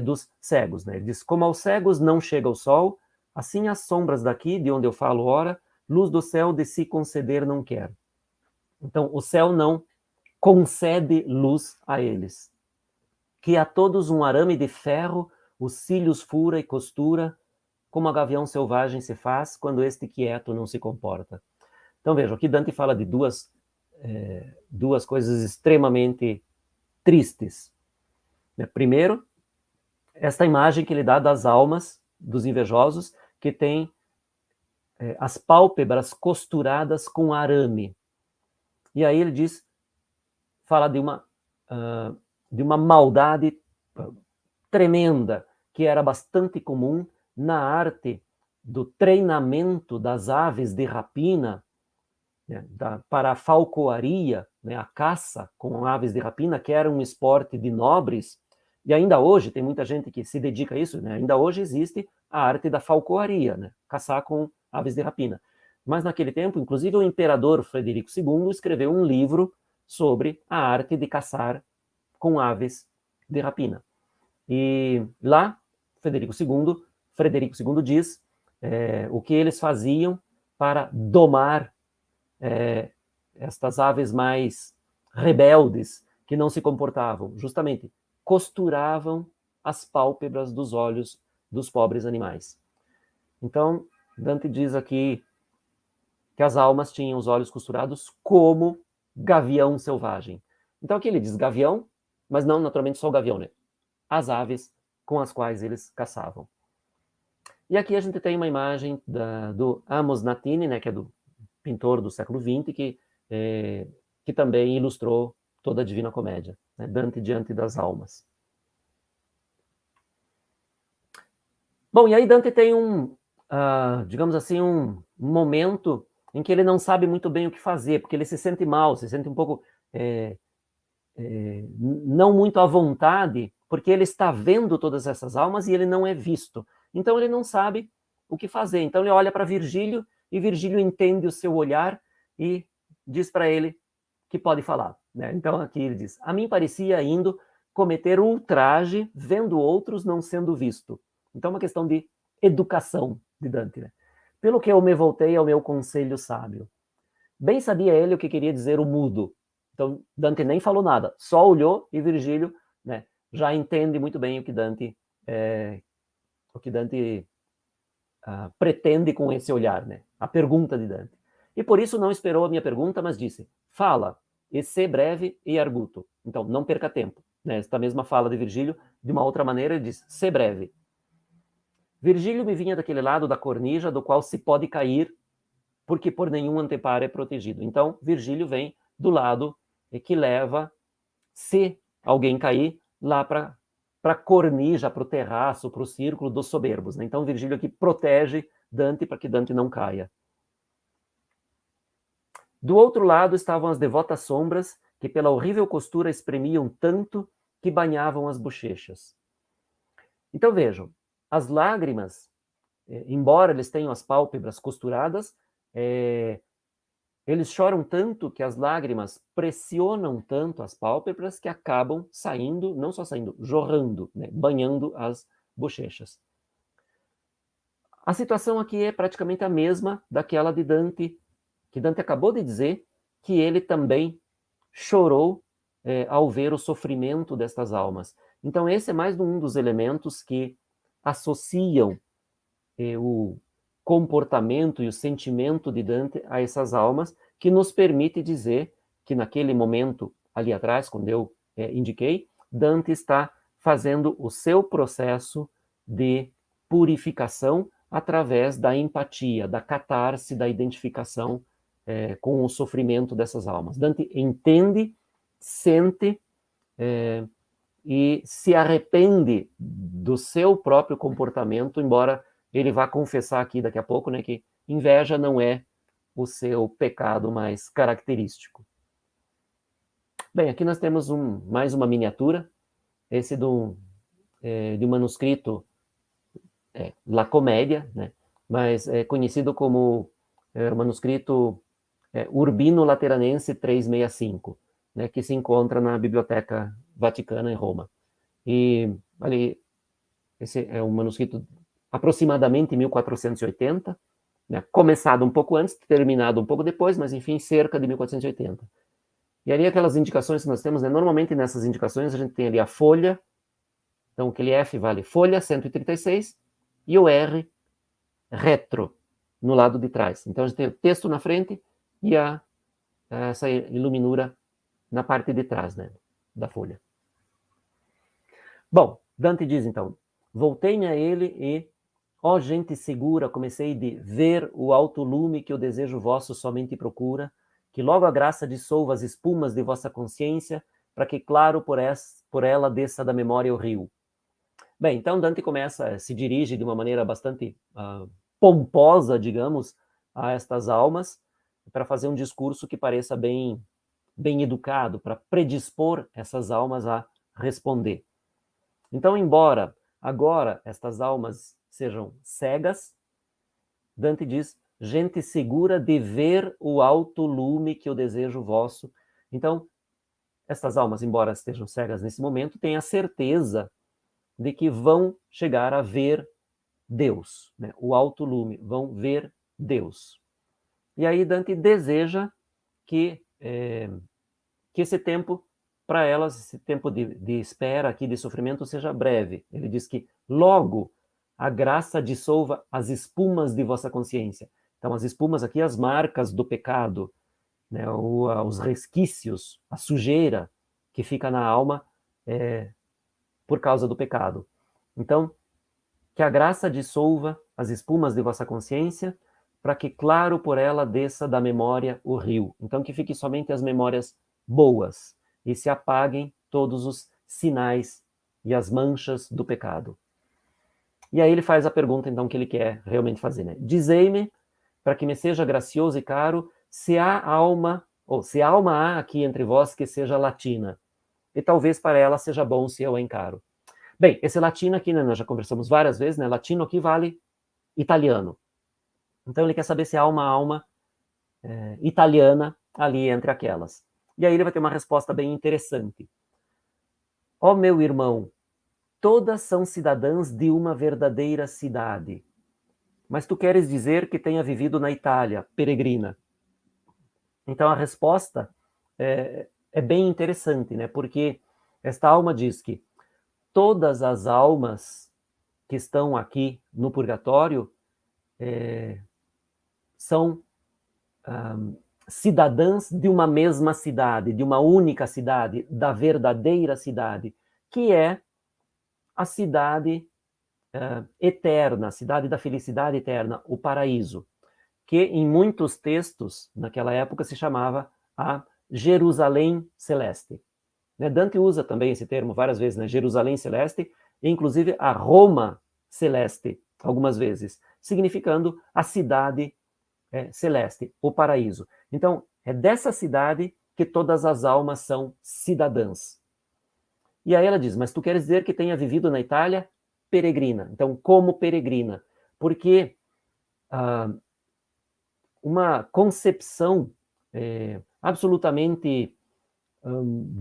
dos cegos, né? Ele diz, como aos cegos não chega o sol, assim as sombras daqui, de onde eu falo ora, luz do céu de si conceder não quer. Então, o céu não concede luz a eles. Que a todos um arame de ferro, os cílios fura e costura, como a gavião selvagem se faz quando este quieto não se comporta. Então, vejam, aqui Dante fala de duas coisas extremamente tristes. Primeiro, esta imagem que ele dá das almas dos invejosos que têm as pálpebras costuradas com arame. E aí ele diz, fala de uma maldade tremenda que era bastante comum na arte do treinamento das aves de rapina, né, para a falcoaria, né, a caça com aves de rapina, que era um esporte de nobres, e ainda hoje tem muita gente que se dedica a isso, né, ainda hoje existe a arte da falcoaria, né, caçar com aves de rapina. Mas naquele tempo, inclusive o imperador Frederico II escreveu um livro sobre a arte de caçar com aves de rapina. E lá, Frederico II diz o que eles faziam para domar estas aves mais rebeldes, que não se comportavam. Justamente, costuravam as pálpebras dos olhos dos pobres animais. Então, Dante diz aqui que as almas tinham os olhos costurados como gavião selvagem. Então aqui ele diz gavião, mas não naturalmente só o gavião, né? As aves com as quais eles caçavam. E aqui a gente tem uma imagem do Amos Natini, né, que é do pintor do século XX, que também ilustrou toda a Divina Comédia, né? Dante diante das almas. Bom, e aí Dante tem digamos assim, um momento em que ele não sabe muito bem o que fazer, porque ele se sente mal, se sente um pouco não muito à vontade, porque ele está vendo todas essas almas e ele não é visto. Então ele não sabe o que fazer. Então ele olha para Virgílio e Virgílio entende o seu olhar e diz para ele que pode falar, né? Então aqui ele diz, a mim parecia indo cometer ultraje vendo outros não sendo visto. Então uma questão de educação de Dante, né? Pelo que eu me voltei ao meu conselho sábio. Bem sabia ele o que queria dizer o mudo. Então, Dante nem falou nada, só olhou e Virgílio, né, já entende muito bem o que Dante pretende com esse olhar, né? A pergunta de Dante. E por isso não esperou a minha pergunta, mas disse, fala, e se breve e arguto. Então, não perca tempo. Né? Esta mesma fala de Virgílio, de uma outra maneira, ele diz, se breve. Virgílio me vinha daquele lado da cornija, do qual se pode cair, porque por nenhum anteparo é protegido. Então, Virgílio vem do lado que leva, se alguém cair, lá para a cornija, para o terraço, para o círculo dos soberbos. Né? Então, Virgílio aqui protege Dante para que Dante não caia. Do outro lado estavam as devotas sombras, que pela horrível costura espremiam tanto que banhavam as bochechas. Então, vejam, as lágrimas, embora eles tenham as pálpebras costuradas, eles choram tanto que as lágrimas pressionam tanto as pálpebras que acabam saindo, não só saindo, jorrando, né, banhando as bochechas. A situação aqui é praticamente a mesma daquela de Dante, que Dante acabou de dizer que ele também chorou ao ver o sofrimento destas almas. Então esse é mais um dos elementos que associam o comportamento e o sentimento de Dante a essas almas, que nos permite dizer que naquele momento ali atrás, quando eu indiquei, Dante está fazendo o seu processo de purificação através da empatia, da catarse, da identificação com o sofrimento dessas almas. Dante entende, sente e se arrepende do seu próprio comportamento, embora ele vai confessar aqui daqui a pouco, né, que inveja não é o seu pecado mais característico. Bem, aqui nós temos mais uma miniatura, esse de um manuscrito La Comédia, né, mas é conhecido como manuscrito Urbino Lateranense 365, né, que se encontra na Biblioteca Vaticana em Roma. E ali, esse é um manuscrito aproximadamente 1480, né? Começado um pouco antes, terminado um pouco depois, mas enfim, cerca de 1480. E ali aquelas indicações que nós temos, né? Normalmente nessas indicações a gente tem ali a folha, então aquele F vale folha 136 e o R retro no lado de trás. Então a gente tem o texto na frente e essa iluminura na parte de trás, né, da folha. Bom, Dante diz então: voltei-me a ele e, ó gente segura, comecei de ver o alto lume que o desejo vosso somente procura, que logo a graça dissolva as espumas de vossa consciência, para que claro por ela desça da memória o rio. Bem, então Dante se dirige de uma maneira bastante pomposa, digamos, a estas almas, para fazer um discurso que pareça bem educado, para predispor essas almas a responder. Então, embora agora estas almas sejam cegas, Dante diz: gente segura de ver o alto lume que o desejo vosso. Então, estas almas, embora estejam cegas nesse momento, têm a certeza de que vão chegar a ver Deus, né? O alto lume, vão ver Deus. E aí Dante deseja que esse tempo para elas, esse tempo de espera aqui, de sofrimento, seja breve. Ele diz que logo a graça dissolva as espumas de vossa consciência. Então, as espumas aqui, as marcas do pecado, né, os resquícios, a sujeira que fica na alma por causa do pecado. Então, que a graça dissolva as espumas de vossa consciência, para que claro por ela desça da memória o rio. Então, que fique somente as memórias boas e se apaguem todos os sinais e as manchas do pecado. E aí ele faz a pergunta, então, que ele quer realmente fazer, né? Dizei-me, para que me seja gracioso e caro, se há alma há aqui entre vós que seja latina, e talvez para ela seja bom se eu a encaro. Bem, esse latino aqui, né, nós já conversamos várias vezes, né? Latino aqui vale italiano. Então ele quer saber se há uma alma italiana ali entre aquelas. E aí ele vai ter uma resposta bem interessante. Ó meu irmão, todas são cidadãs de uma verdadeira cidade. Mas tu queres dizer que tenha vivido na Itália, peregrina. Então a resposta é bem interessante, né? Porque esta alma diz que todas as almas que estão aqui no purgatório são cidadãs de uma mesma cidade, de uma única cidade, da verdadeira cidade, que é a cidade eterna, a cidade da felicidade eterna, o paraíso, que em muitos textos, naquela época, se chamava a Jerusalém Celeste. Dante usa também esse termo várias vezes, né? Jerusalém Celeste, e inclusive a Roma Celeste, algumas vezes, significando a cidade celeste, o paraíso. Então, é dessa cidade que todas as almas são cidadãs. E aí ela diz, mas tu queres dizer que tenha vivido na Itália peregrina. Então, como peregrina? Porque uma concepção absolutamente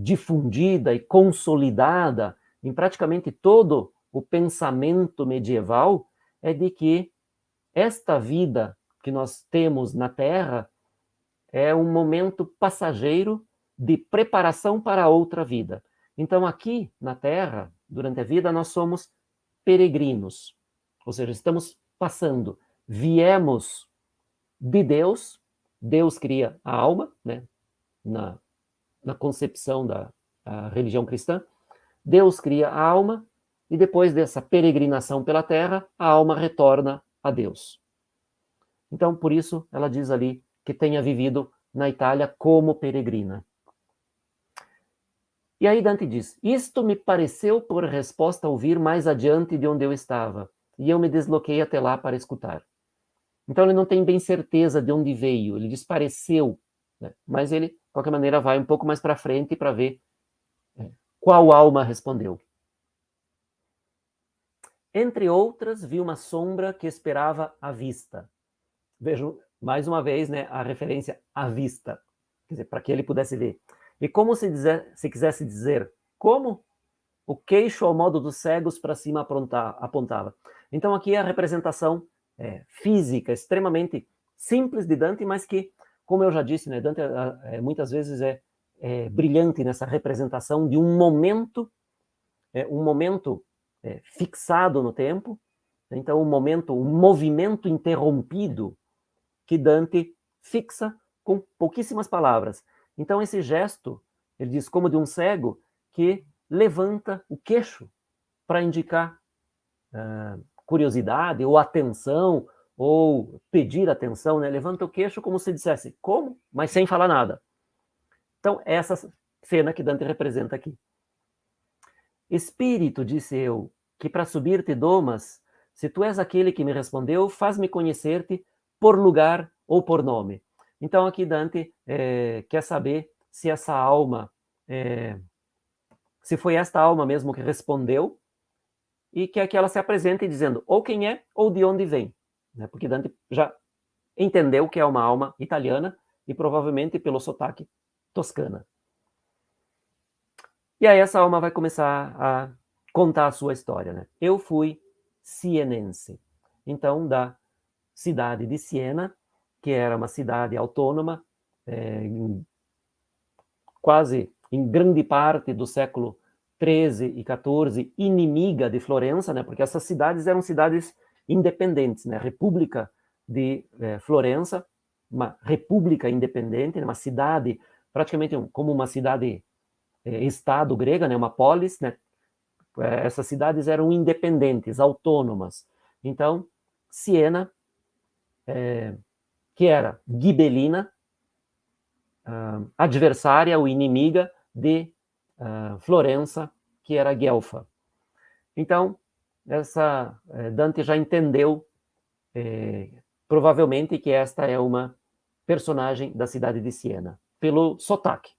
difundida e consolidada em praticamente todo o pensamento medieval é de que esta vida que nós temos na Terra é um momento passageiro de preparação para outra vida. Então, aqui na Terra, durante a vida, nós somos peregrinos, ou seja, estamos passando, viemos de Deus, Deus cria a alma, né, na concepção da religião cristã, Deus cria a alma, e depois dessa peregrinação pela Terra, a alma retorna a Deus. Então, por isso, ela diz ali que tenha vivido na Itália como peregrina. E aí Dante diz, isto me pareceu por resposta a ouvir mais adiante de onde eu estava, e eu me desloquei até lá para escutar. Então ele não tem bem certeza de onde veio, ele diz pareceu, né? Mas ele, de qualquer maneira, vai um pouco mais para frente para ver qual alma respondeu. Entre outras, vi uma sombra que esperava à vista. Vejam, mais uma vez, né, a referência à vista, quer dizer, para que ele pudesse ver. E como se quisesse dizer, como? o queixo ao modo dos cegos para cima apontava. Então aqui a representação física extremamente simples de Dante, mas que, como eu já disse, né, Dante muitas vezes é brilhante nessa representação de um momento fixado no tempo. Então um movimento interrompido que Dante fixa com pouquíssimas palavras. Então esse gesto, ele diz, como de um cego que levanta o queixo para indicar curiosidade ou atenção, ou pedir atenção, né? Levanta o queixo como se dissesse, como? Mas sem falar nada. Então, essa cena que Dante representa aqui. Espírito, disse eu, que para subir te domas, se tu és aquele que me respondeu, faz-me conhecer-te por lugar ou por nome. Então, aqui Dante quer saber se essa alma, se foi esta alma mesmo que respondeu, e quer que ela se apresente dizendo ou quem é ou de onde vem, né? Porque Dante já entendeu que é uma alma italiana e provavelmente pelo sotaque toscana. E aí essa alma vai começar a contar a sua história, né? Eu fui sienense, então da cidade de Siena, que era uma cidade autônoma, quase em grande parte do século 13 e 14, inimiga de Florença, né? Porque essas cidades eram cidades independentes, né? República de Florença, uma república independente, uma cidade praticamente como uma cidade estado grega, né? Uma polis, né? Essas cidades eram independentes, autônomas. Então, Siena, que era gibelina, adversária ou inimiga de Florença, que era Guelfa. Então, Dante já entendeu, provavelmente, que esta é uma personagem da cidade de Siena, pelo sotaque.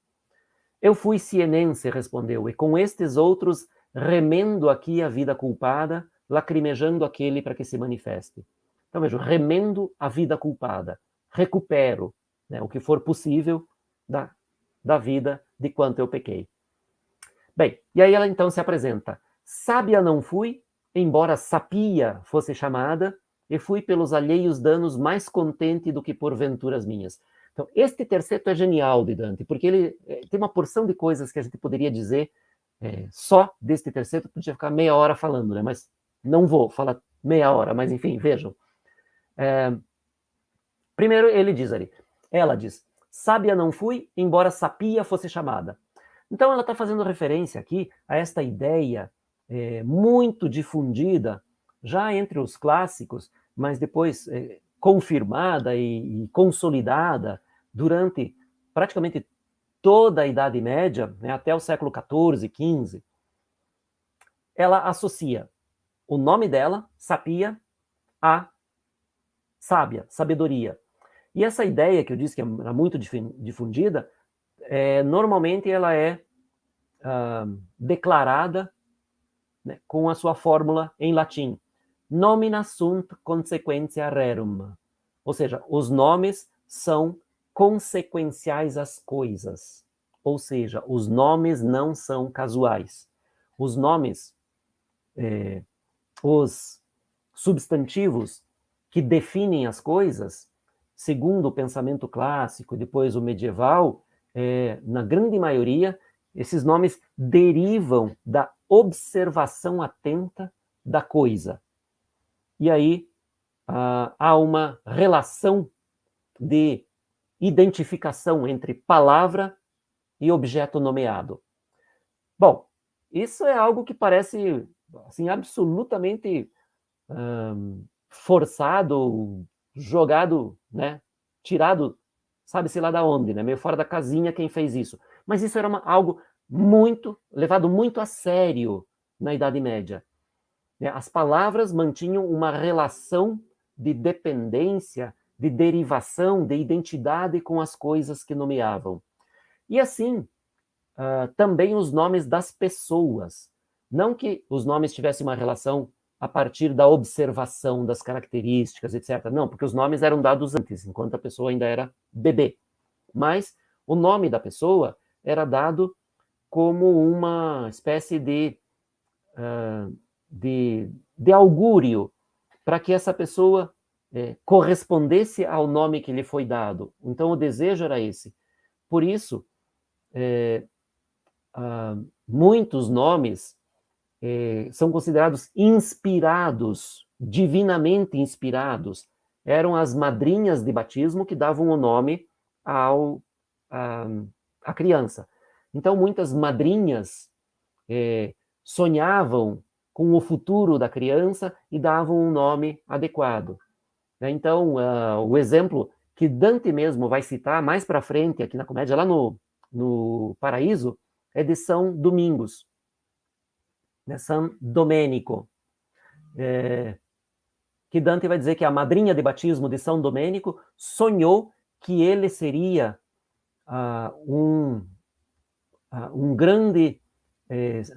Eu fui sienense, respondeu, e com estes outros remendo aqui a vida culpada, lacrimejando aquele para que se manifeste. Então, veja, remendo a vida culpada, recupero, né, o que for possível da vida de quanto eu pequei. Bem, e aí ela então se apresenta. Sábia não fui, embora sapia fosse chamada, e fui pelos alheios danos mais contente do que por venturas minhas. Então, este terceto é genial de Dante, porque ele tem uma porção de coisas que a gente poderia dizer só deste terceto, podia ficar meia hora falando, né? Mas não vou falar meia hora, mas enfim, vejam. Primeiro ele diz ali, ela diz, sábia não fui, embora sapia fosse chamada. Então ela está fazendo referência aqui a esta ideia muito difundida, já entre os clássicos, mas depois confirmada e consolidada durante praticamente toda a Idade Média, né, até o século XIV, XV. Ela associa o nome dela, sapia, a sábia, sabedoria. E essa ideia que eu disse que era muito difundida, normalmente ela é declarada, né, com a sua fórmula em latim. Nomina sunt consequentia rerum. Ou seja, os nomes são consequenciais às coisas. Ou seja, os nomes não são casuais. Os nomes, os substantivos que definem as coisas, segundo o pensamento clássico e depois o medieval, na grande maioria, esses nomes derivam da observação atenta da coisa. E aí há uma relação de identificação entre palavra e objeto nomeado. Bom, isso é algo que parece assim, absolutamente forçado, jogado, né, tirado, sabe-se lá da onde, né, meio fora da casinha quem fez isso. Mas isso era algo levado muito a sério na Idade Média. As palavras mantinham uma relação de dependência, de derivação, de identidade com as coisas que nomeavam. E assim, também os nomes das pessoas. Não que os nomes tivessem uma relação a partir da observação das características, etc. Não, porque os nomes eram dados antes, enquanto a pessoa ainda era bebê. Mas o nome da pessoa era dado como uma espécie de de augúrio para que essa pessoa correspondesse ao nome que lhe foi dado. Então, o desejo era esse. Por isso, muitos nomes são considerados inspirados, divinamente inspirados. Eram as madrinhas de batismo que davam o nome à criança. Então, muitas madrinhas sonhavam com o futuro da criança e davam um nome adequado. Então, o exemplo que Dante mesmo vai citar mais para frente, aqui na comédia, lá no Paraíso, é de São Domingos, né? San Domenico, que Dante vai dizer que a madrinha de batismo de São Domenico sonhou que ele seria um grande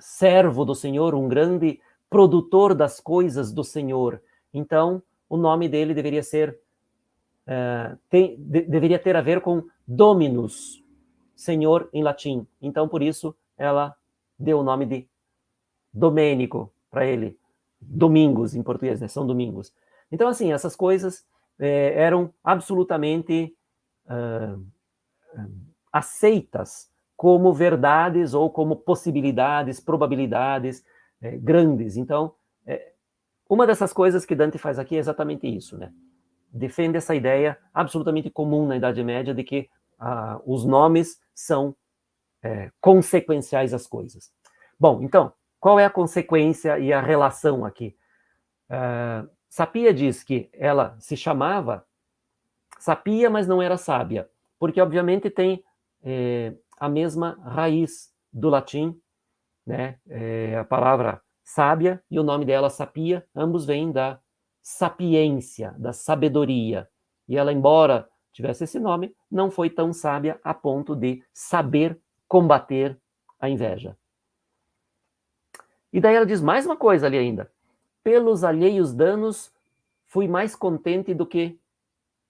servo do Senhor, um grande produtor das coisas do Senhor. Então, o nome dele deveria ser deveria ter a ver com Dominus, Senhor em latim. Então, por isso, ela deu o nome de Domênico para ele. Domingos, em português, né? São Domingos. Então, assim, essas coisas eram absolutamente aceitas como verdades ou como possibilidades, probabilidades grandes. Então, uma dessas coisas que Dante faz aqui é exatamente isso, né? Defende essa ideia absolutamente comum na Idade Média de que os nomes são consequenciais às coisas. Bom, então, qual é a consequência e a relação aqui? Sapia diz que ela se chamava Sapia, mas não era sábia, porque obviamente tem a mesma raiz do latim, né? A palavra sábia e o nome dela Sapia, ambos vêm da sapiência, da sabedoria. E ela, embora tivesse esse nome, não foi tão sábia a ponto de saber combater a inveja. E daí ela diz mais uma coisa ali ainda. Pelos alheios danos, fui mais contente do que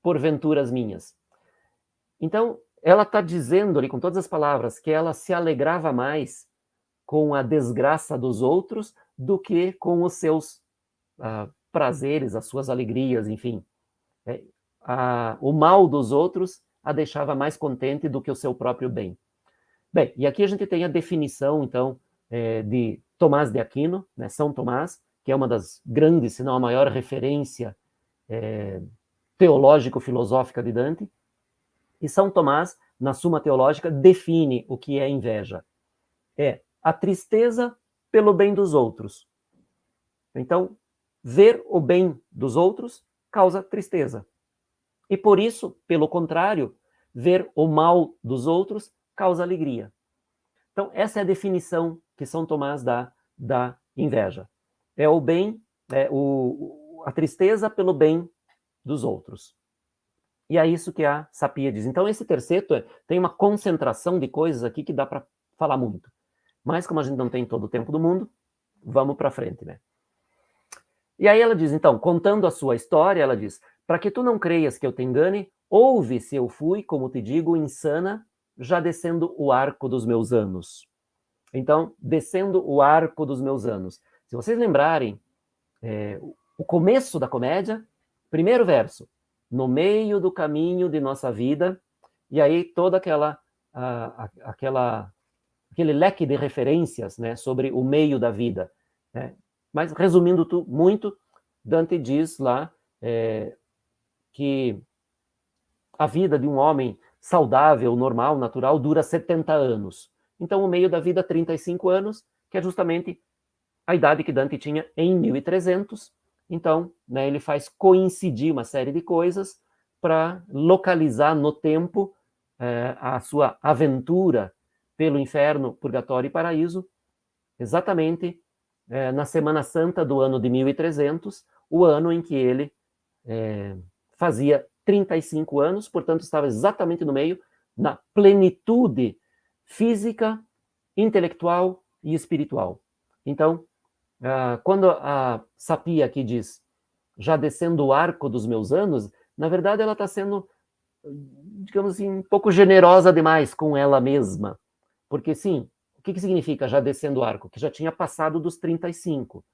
por venturas minhas. Então, ela está dizendo ali, com todas as palavras, que ela se alegrava mais com a desgraça dos outros do que com os seus prazeres, as suas alegrias, enfim. O mal dos outros a deixava mais contente do que o seu próprio bem. Bem, e aqui a gente tem a definição, então, de Tomás de Aquino, né, São Tomás, que é uma das grandes, se não a maior referência teológico-filosófica de Dante. E São Tomás, na Suma Teológica, define o que é inveja. É a tristeza pelo bem dos outros. Então, ver o bem dos outros causa tristeza. E por isso, pelo contrário, ver o mal dos outros causa alegria. Então, essa é a definição que São Tomás dá da inveja. É o bem, a tristeza pelo bem dos outros. E é isso que a Sapia diz. Então, esse terceto tem uma concentração de coisas aqui que dá para falar muito. Mas, como a gente não tem todo o tempo do mundo, vamos para frente, né? E aí ela diz, então, contando a sua história, ela diz, para que tu não creias que eu te engane, ouve se eu fui, como te digo, insana, já descendo o arco dos meus anos. Então, descendo o arco dos meus anos. Se vocês lembrarem, o começo da comédia, primeiro verso, no meio do caminho de nossa vida, e aí toda aquele leque de referências, né, sobre o meio da vida. Né? Mas, resumindo muito, Dante diz lá que a vida de um homem saudável, normal, natural, dura 70 anos. Então, o meio da vida, 35 anos, que é justamente a idade que Dante tinha em 1300. Então, né, ele faz coincidir uma série de coisas para localizar no tempo a sua aventura pelo inferno, purgatório e paraíso, exatamente na Semana Santa do ano de 1300, o ano em que ele fazia 35 anos, portanto, estava exatamente no meio, na plenitude física, intelectual e espiritual. Então, quando a Sapia aqui diz, já descendo o arco dos meus anos, na verdade ela está sendo, digamos assim, um pouco generosa demais com ela mesma. Porque sim, o que significa já descendo o arco? Que já tinha passado dos 35.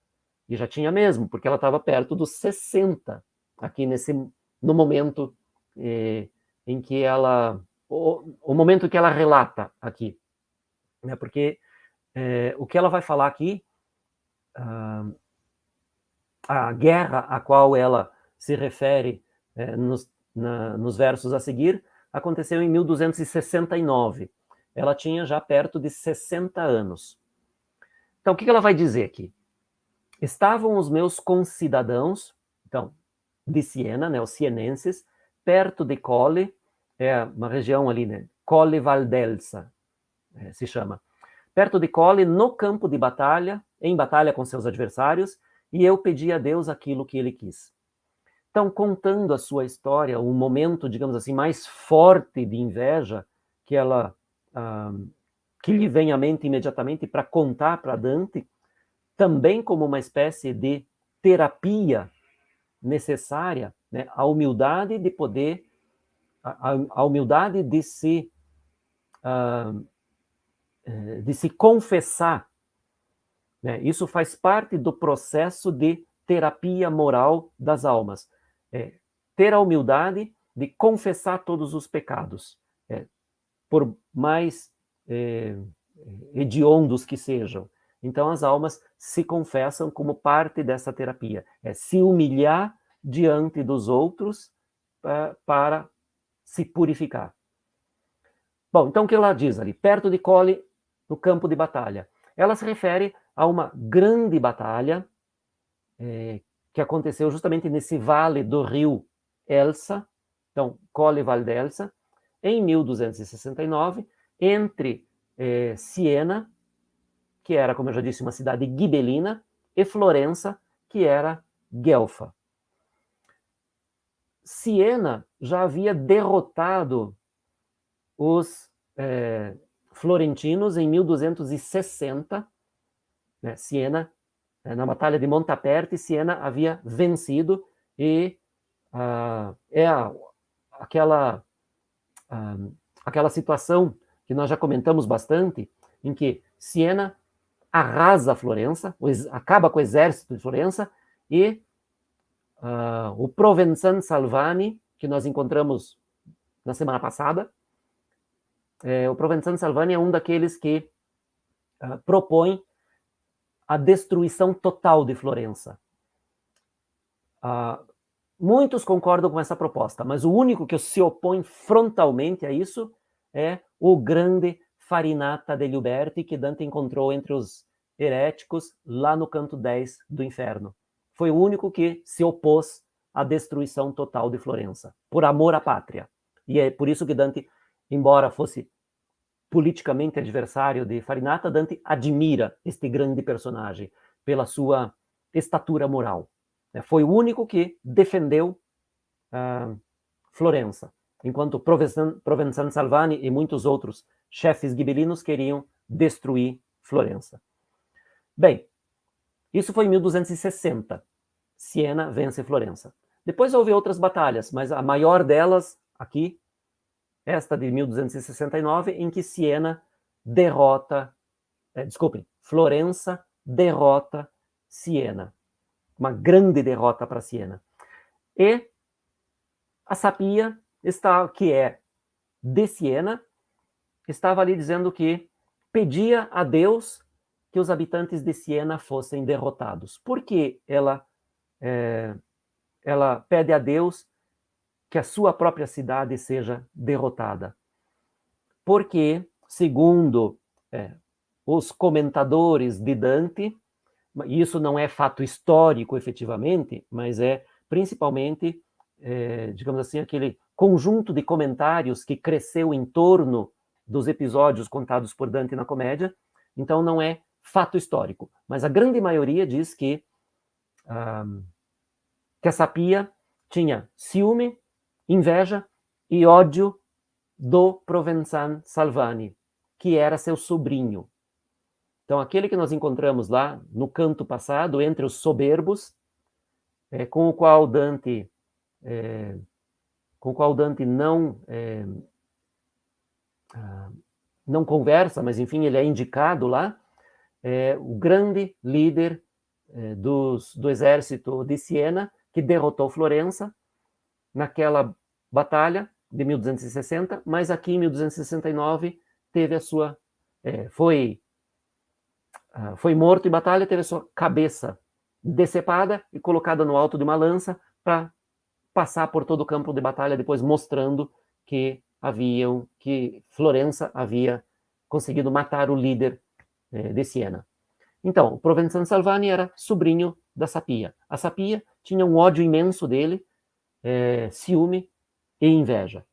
E já tinha mesmo, porque ela estava perto dos 60, aqui no momento em que ela... O momento que ela relata aqui. Né? Porque o que ela vai falar aqui, a guerra a qual ela se refere nos versos a seguir, aconteceu em 1269. Ela tinha já perto de 60 anos. Então, o que ela vai dizer aqui? Estavam os meus concidadãos, então, de Siena, né, os sienenses, perto de Colle, é uma região ali, né, Colle Valdelsa, se chama. Perto de Colle, no campo de batalha, em batalha com seus adversários, e eu pedi a Deus aquilo que ele quis. Então, contando a sua história, um momento, digamos assim, mais forte de inveja que ela que lhe vem à mente imediatamente para contar para Dante, também como uma espécie de terapia necessária, né? A humildade de poder, a humildade de se confessar, né? Isso faz parte do processo de terapia moral das almas. Ter a humildade de confessar todos os pecados, por mais hediondos que sejam. Então, as almas se confessam como parte dessa terapia. É se humilhar diante dos outros para se purificar. Bom, então o que ela diz ali? Perto de Colle, no campo de batalha. Ela se refere a uma grande batalha que aconteceu justamente nesse vale do rio Elsa, então, Colle Valdelsa, em 1269, entre Siena, que era, como eu já disse, uma cidade gibelina, e Florença, que era guelfa. Siena já havia derrotado os florentinos em 1260. Né? Siena, na Batalha de Montaperte, Siena havia vencido e aquela situação que nós já comentamos bastante, em que Siena arrasa Florença, acaba com o exército de Florença, e o Provenzano Salvani, que nós encontramos na semana passada, o Provenzano Salvani é um daqueles que propõe a destruição total de Florença. Muitos concordam com essa proposta, mas o único que se opõe frontalmente a isso é o grande Farinata degli Uberti, que Dante encontrou entre os heréticos lá no canto 10 do inferno. Foi o único que se opôs à destruição total de Florença, por amor à pátria. E é por isso que Dante, embora fosse politicamente adversário de Farinata, Dante admira este grande personagem pela sua estatura moral. Foi o único que defendeu Florença, enquanto Provenzano Salvani e muitos outros chefes gibelinos queriam destruir Florença. Bem, isso foi em 1260. Siena vence Florença. Depois houve outras batalhas, mas a maior delas aqui, esta de 1269, em que Florença derrota Siena. Uma grande derrota para Siena. E a Sapia, que é de Siena, estava ali dizendo que pedia a Deus que os habitantes de Siena fossem derrotados. Por que ela pede a Deus que a sua própria cidade seja derrotada? Porque, segundo os comentadores de Dante, e isso não é fato histórico efetivamente, mas é principalmente, digamos assim, aquele conjunto de comentários que cresceu em torno dos episódios contados por Dante na comédia, então não é fato histórico. Mas a grande maioria diz que a Sapia tinha ciúme, inveja e ódio do Provenzano Salvani, que era seu sobrinho. Então, aquele que nós encontramos lá no canto passado, entre os soberbos, com o qual Dante não não conversa, mas enfim, ele é indicado lá, o grande líder do exército de Siena, que derrotou Florença naquela batalha de 1260, mas aqui em 1269 teve a sua... foi morto em batalha, teve a sua cabeça decepada e colocada no alto de uma lança para passar por todo o campo de batalha, depois mostrando que Florença havia conseguido matar o líder de Siena. Então, o Provenzano Salvani era sobrinho da Sapia. A Sapia tinha um ódio imenso dele, ciúme e inveja.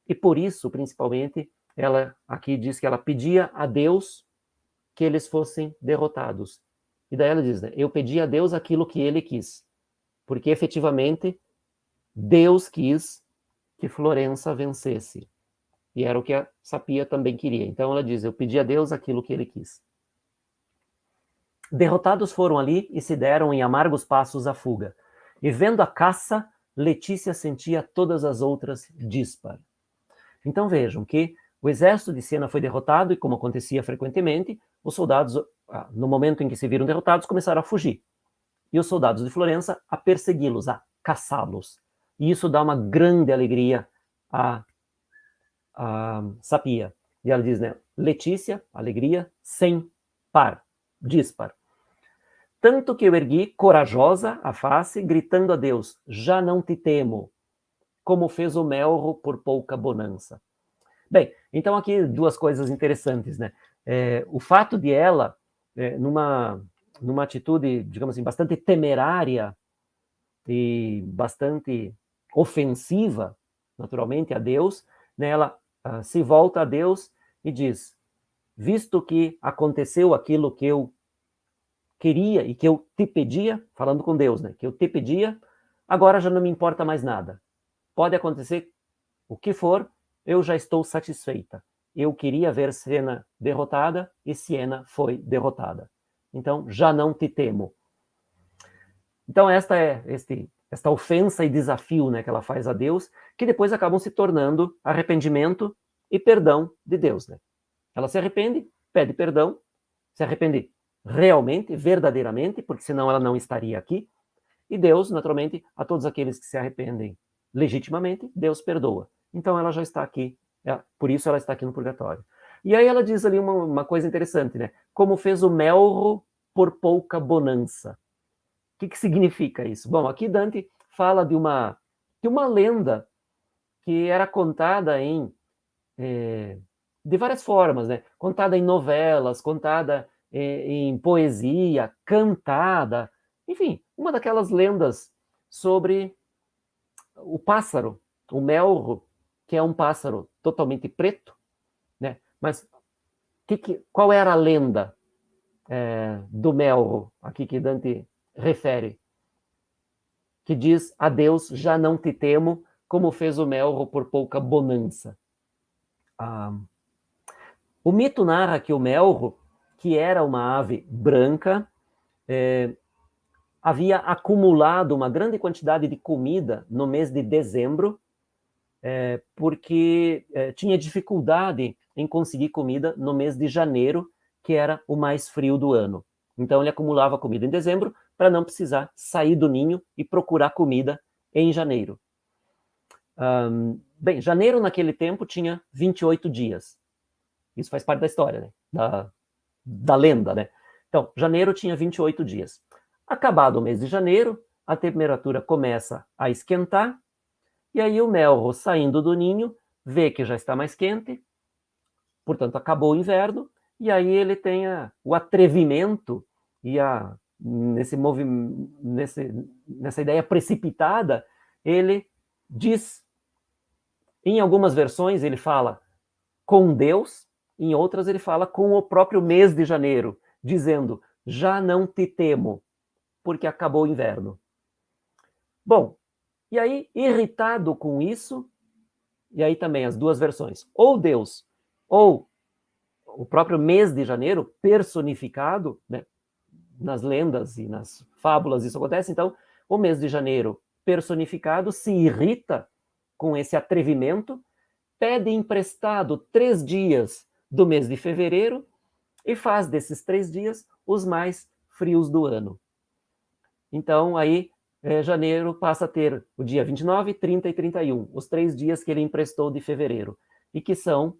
E por isso, principalmente, ela aqui diz que ela pedia a Deus que eles fossem derrotados. E daí ela diz, né, eu pedi a Deus aquilo que ele quis, porque efetivamente Deus quis que Florença vencesse. E era o que a Sapia também queria. Então ela diz, eu pedi a Deus aquilo que ele quis. Derrotados foram ali e se deram em amargos passos à fuga. E vendo a caça, Letícia sentia todas as outras dispar. Então vejam que o exército de Siena foi derrotado e, como acontecia frequentemente, os soldados, no momento em que se viram derrotados, começaram a fugir. E os soldados de Florença a persegui-los, a caçá-los. E isso dá uma grande alegria a Sapia. E ela diz, né, Letícia, alegria, sem par, dispar. Tanto que eu ergui, corajosa, a face, gritando a Deus, já não te temo, como fez o Melro por pouca bonança. Bem, então aqui duas coisas interessantes, né? O fato de ela, numa atitude, digamos assim, bastante temerária e bastante ofensiva, naturalmente, a Deus, né, ela se volta a Deus e diz, visto que aconteceu aquilo que eu queria e que eu te pedia, falando com Deus, né, que eu te pedia, agora já não me importa mais nada. Pode acontecer o que for, eu já estou satisfeita. Eu queria ver Siena derrotada e Siena foi derrotada. Então, já não te temo. Então, esta ofensa e desafio, né, que ela faz a Deus, que depois acabam se tornando arrependimento e perdão de Deus. Né? Ela se arrepende, pede perdão, se arrepende realmente, verdadeiramente, porque senão ela não estaria aqui. E Deus, naturalmente, a todos aqueles que se arrependem legitimamente, Deus perdoa. Então ela já está aqui, por isso ela está aqui no purgatório. E aí ela diz ali uma coisa interessante, né? Como fez o Melro por pouca bonança. O que significa isso? Bom, aqui Dante fala de uma lenda que era contada de várias formas, né? Contada em novelas, contada em poesia, cantada, enfim, uma daquelas lendas sobre o pássaro, o Melro, que é um pássaro totalmente preto, né? Mas qual era a lenda do Melro, aqui que Dante refere? Que diz, a Deus já não te temo, como fez o Melro por pouca bonança. O mito narra que o Melro, que era uma ave branca, havia acumulado uma grande quantidade de comida no mês de dezembro, porque tinha dificuldade em conseguir comida no mês de janeiro, que era o mais frio do ano. Então ele acumulava comida em dezembro para não precisar sair do ninho e procurar comida em janeiro. Bem, janeiro naquele tempo tinha 28 dias. Isso faz parte da história, né? Da lenda, né? Então, janeiro tinha 28 dias. Acabado o mês de janeiro, a temperatura começa a esquentar, e aí o Melro, saindo do ninho, vê que já está mais quente, portanto, acabou o inverno, e aí ele tem o atrevimento e nessa ideia precipitada, ele diz, em algumas versões ele fala com Deus, em outras ele fala com o próprio mês de janeiro, dizendo, já não te temo, porque acabou o inverno. Bom, e aí, irritado com isso, e aí também as duas versões, ou Deus, ou o próprio mês de janeiro, personificado, né, nas lendas e nas fábulas isso acontece, então, o mês de janeiro personificado se irrita com esse atrevimento, pede emprestado 3 dias do mês de fevereiro e faz desses 3 dias os mais frios do ano. Então, aí, janeiro passa a ter o dia 29, 30 e 31, os 3 dias que ele emprestou de fevereiro, e que são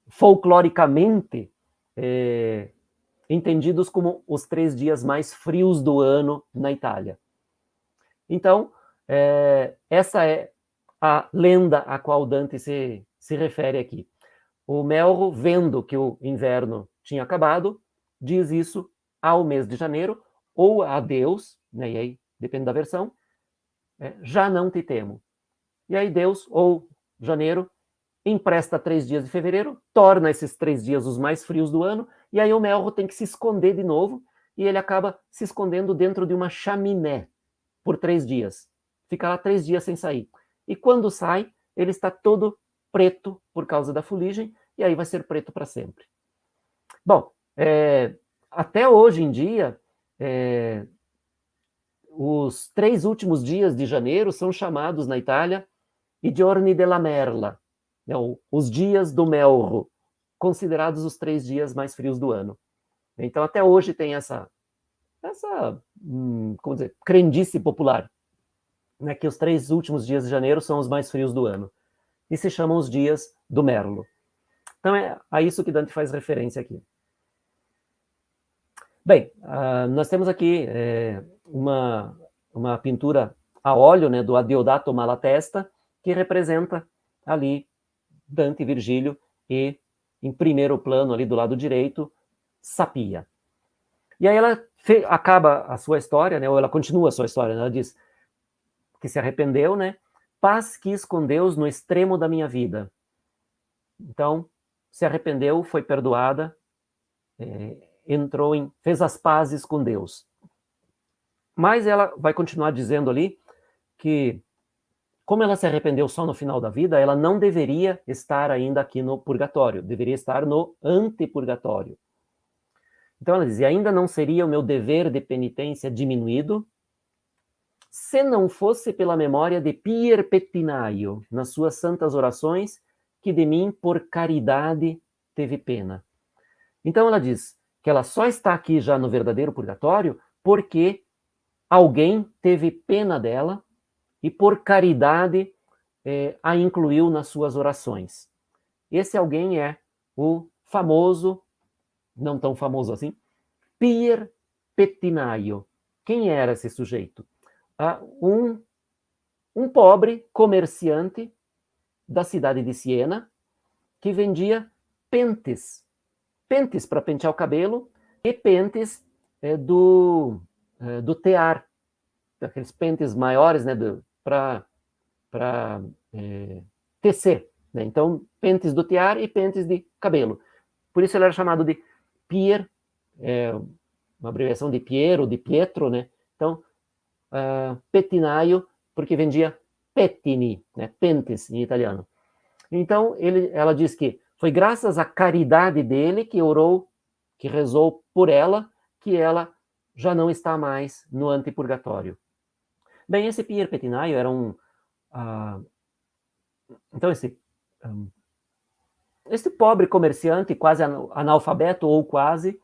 folcloricamente entendidos como os 3 dias mais frios do ano na Itália. Então, essa é a lenda a qual Dante se refere aqui. O Melro, vendo que o inverno tinha acabado, diz isso ao mês de janeiro, ou a Deus, né, e aí depende da versão, já não te temo. E aí Deus, ou janeiro, empresta 3 dias de fevereiro, torna esses 3 dias os mais frios do ano, e aí o Melro tem que se esconder de novo, e ele acaba se escondendo dentro de uma chaminé por 3 dias. Fica lá 3 dias sem sair. E quando sai, ele está todo preto por causa da fuligem, e aí vai ser preto para sempre. Bom, até hoje em dia, os 3 últimos dias de janeiro são chamados na Itália i giorni della merla, né, os dias do Melro, considerados os 3 dias mais frios do ano. Então, até hoje tem essa como dizer, crendice popular, né, que os 3 últimos dias de janeiro são os mais frios do ano, e se chamam os dias do Merlo. Então, é a isso que Dante faz referência aqui. Bem, nós temos aqui uma pintura a óleo, né, do Adeodato Malatesta, que representa ali Dante e Virgílio e, em primeiro plano, ali do lado direito, Sapia. E aí ela acaba a sua história, né, ou ela continua a sua história, né, ela diz que se arrependeu, né? Paz quis com Deus no extremo da minha vida. Então, se arrependeu, foi perdoada, fez as pazes com Deus. Mas ela vai continuar dizendo ali que, como ela se arrependeu só no final da vida, ela não deveria estar ainda aqui no purgatório, deveria estar no antepurgatório. Então ela diz, e ainda não seria o meu dever de penitência diminuído, se não fosse pela memória de Pier Pettinaio, nas suas santas orações, que de mim, por caridade, teve pena. Então ela diz que ela só está aqui já no verdadeiro purgatório porque alguém teve pena dela e por caridade a incluiu nas suas orações. Esse alguém é o famoso, não tão famoso assim, Pier Pettinaio. Quem era esse sujeito? Um pobre comerciante da cidade de Siena que vendia pentes para pentear o cabelo e pentes do tear, aqueles pentes maiores, né, para tecer, né? Então, pentes do tear e pentes de cabelo. Por isso ele era chamado de Pier, uma abreviação de Piero, de Pietro, né? Então, Pettinaio, porque vendia pettini, né? Pentes em italiano. Então, ela diz que foi graças à caridade dele que orou, que rezou por ela, que ela já não está mais no antepurgatório. Bem, esse Pier Pettinaio era então, esse pobre comerciante, quase analfabeto ou quase,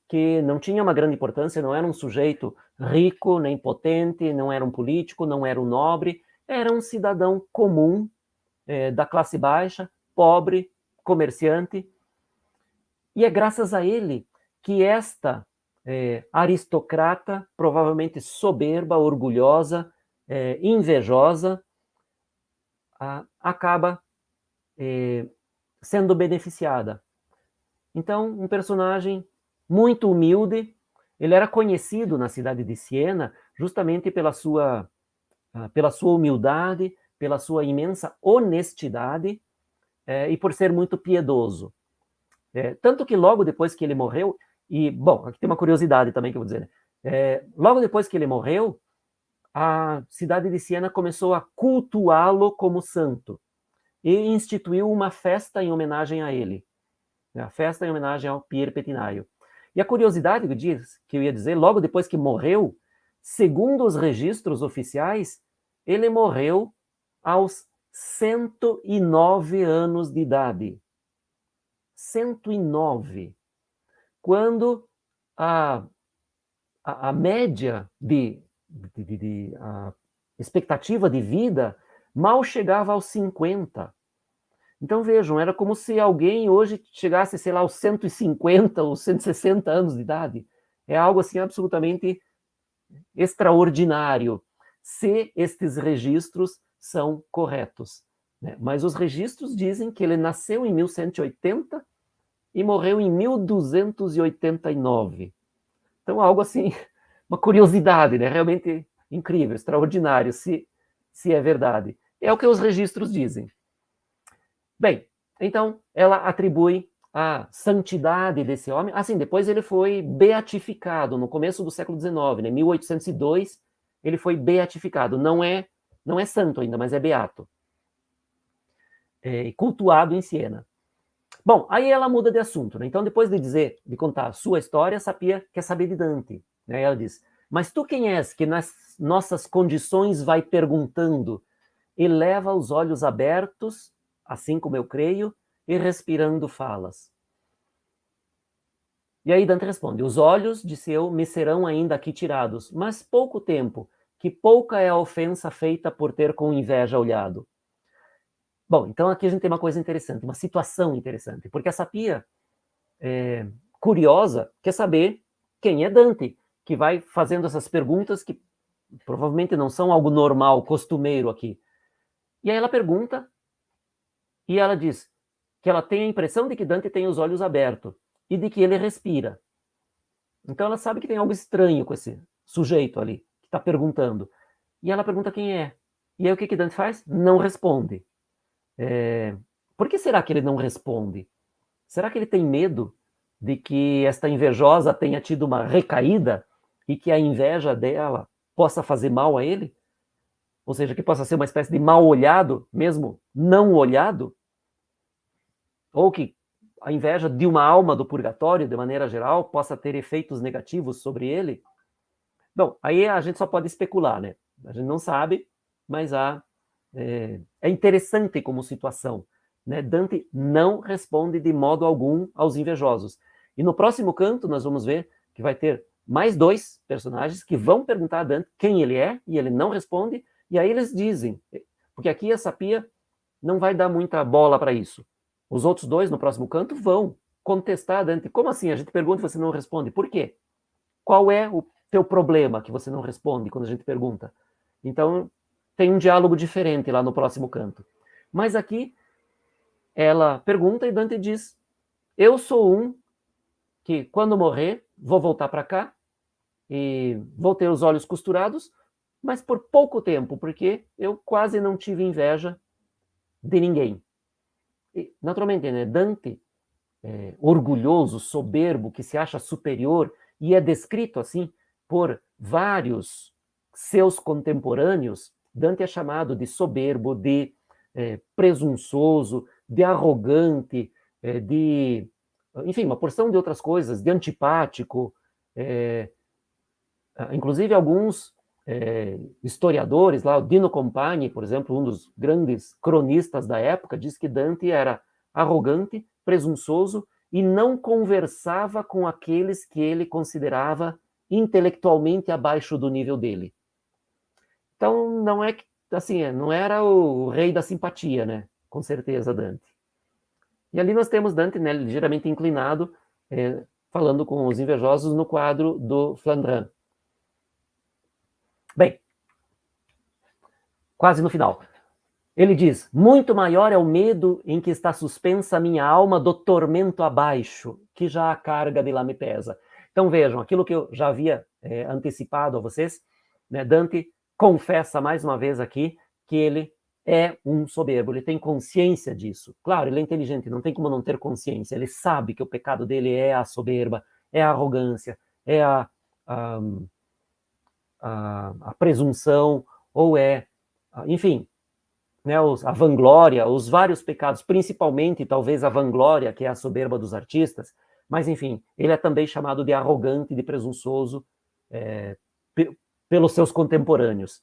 que não tinha uma grande importância, não era um sujeito rico, nem potente, não era um político, não era um nobre, era um cidadão comum, da classe baixa, pobre, comerciante. E é graças a ele que esta aristocrata, provavelmente soberba, orgulhosa, invejosa, acaba sendo beneficiada. Então, um personagem muito humilde, ele era conhecido na cidade de Siena justamente pela sua humildade, pela sua imensa honestidade e por ser muito piedoso. Tanto que logo depois que ele morreu, e, bom, aqui tem uma curiosidade também que eu vou dizer, né? Logo depois que ele morreu, a cidade de Siena começou a cultuá-lo como santo e instituiu uma festa em homenagem a ele, a festa em homenagem ao Pier Pettinaio. E a curiosidade que eu ia dizer, logo depois que morreu, segundo os registros oficiais, ele morreu aos 109 anos de idade. 109. Quando a média a expectativa de vida mal chegava aos 50. Então vejam, era como se alguém hoje chegasse, sei lá, aos 150 ou 160 anos de idade. É algo assim absolutamente extraordinário, se estes registros são corretos, né? Mas os registros dizem que ele nasceu em 1180 e morreu em 1289. Então, algo assim, uma curiosidade, né? Realmente incrível, extraordinário, se é verdade. É o que os registros dizem. Bem, então, ela atribui a santidade desse homem. Assim, depois ele foi beatificado, no começo do século XIX, né? 1802, ele foi beatificado. Não é santo ainda, mas é beato. Cultuado em Siena. Bom, aí ela muda de assunto, né? Então, depois de contar a sua história, Sapia quer saber de Dante, né? Ela diz: mas tu quem és que nas nossas condições vai perguntando e leva os olhos abertos, assim como eu creio, e respirando falas? E aí Dante responde: os olhos, disse eu, me serão ainda aqui tirados, mas pouco tempo, que pouca é a ofensa feita por ter com inveja olhado. Bom, então aqui a gente tem uma coisa interessante, uma situação interessante, porque a Sapia, curiosa, quer saber quem é Dante, que vai fazendo essas perguntas que provavelmente não são algo normal, costumeiro aqui. E aí ela pergunta, e ela diz que ela tem a impressão de que Dante tem os olhos abertos e de que ele respira. Então ela sabe que tem algo estranho com esse sujeito ali, que está perguntando. E ela pergunta quem é. E aí o que Dante faz? Não responde. Por que será que ele não responde? Será que ele tem medo de que esta invejosa tenha tido uma recaída e que a inveja dela possa fazer mal a ele? Ou seja, que possa ser uma espécie de mal olhado, mesmo não olhado? Ou que a inveja de uma alma do purgatório, de maneira geral, possa ter efeitos negativos sobre ele? Bom, aí a gente só pode especular, né? A gente não sabe, mas é interessante como situação, né? Dante não responde de modo algum aos invejosos. E no próximo canto nós vamos ver que vai ter mais dois personagens que vão perguntar a Dante quem ele é, e ele não responde, e aí eles dizem, porque aqui a Sapia não vai dar muita bola para isso. Os outros dois, no próximo canto, vão contestar a Dante. Como assim? A gente pergunta e você não responde. Por quê? Qual é o teu problema que você não responde quando a gente pergunta? Então, tem um diálogo diferente lá no próximo canto. Mas aqui, ela pergunta e Dante diz: eu sou um que, quando morrer, vou voltar para cá e vou ter os olhos costurados, mas por pouco tempo, porque eu quase não tive inveja de ninguém. E, naturalmente, né, Dante, orgulhoso, soberbo, que se acha superior, e é descrito assim por vários seus contemporâneos. Dante é chamado de soberbo, de presunçoso, de arrogante, enfim, uma porção de outras coisas, de antipático. Inclusive alguns historiadores, lá, o Dino Compagni, por exemplo, um dos grandes cronistas da época, diz que Dante era arrogante, presunçoso e não conversava com aqueles que ele considerava intelectualmente abaixo do nível dele. Então, não é assim, não era o rei da simpatia, né? Com certeza, Dante. E ali nós temos Dante, né, ligeiramente inclinado, falando com os invejosos no quadro do Flandrin. Bem, quase no final. Ele diz: muito maior é o medo em que está suspensa a minha alma do tormento abaixo, que já a carga de lá me pesa. Então vejam, aquilo que eu já havia antecipado a vocês, né, Dante confessa mais uma vez aqui que ele é um soberbo, ele tem consciência disso. Claro, ele é inteligente, não tem como não ter consciência, ele sabe que o pecado dele é a soberba, é a arrogância, é a presunção, ou enfim, né, a vanglória, os vários pecados, principalmente talvez a vanglória, que é a soberba dos artistas, mas enfim, ele é também chamado de arrogante, de presunçoso pelos seus contemporâneos.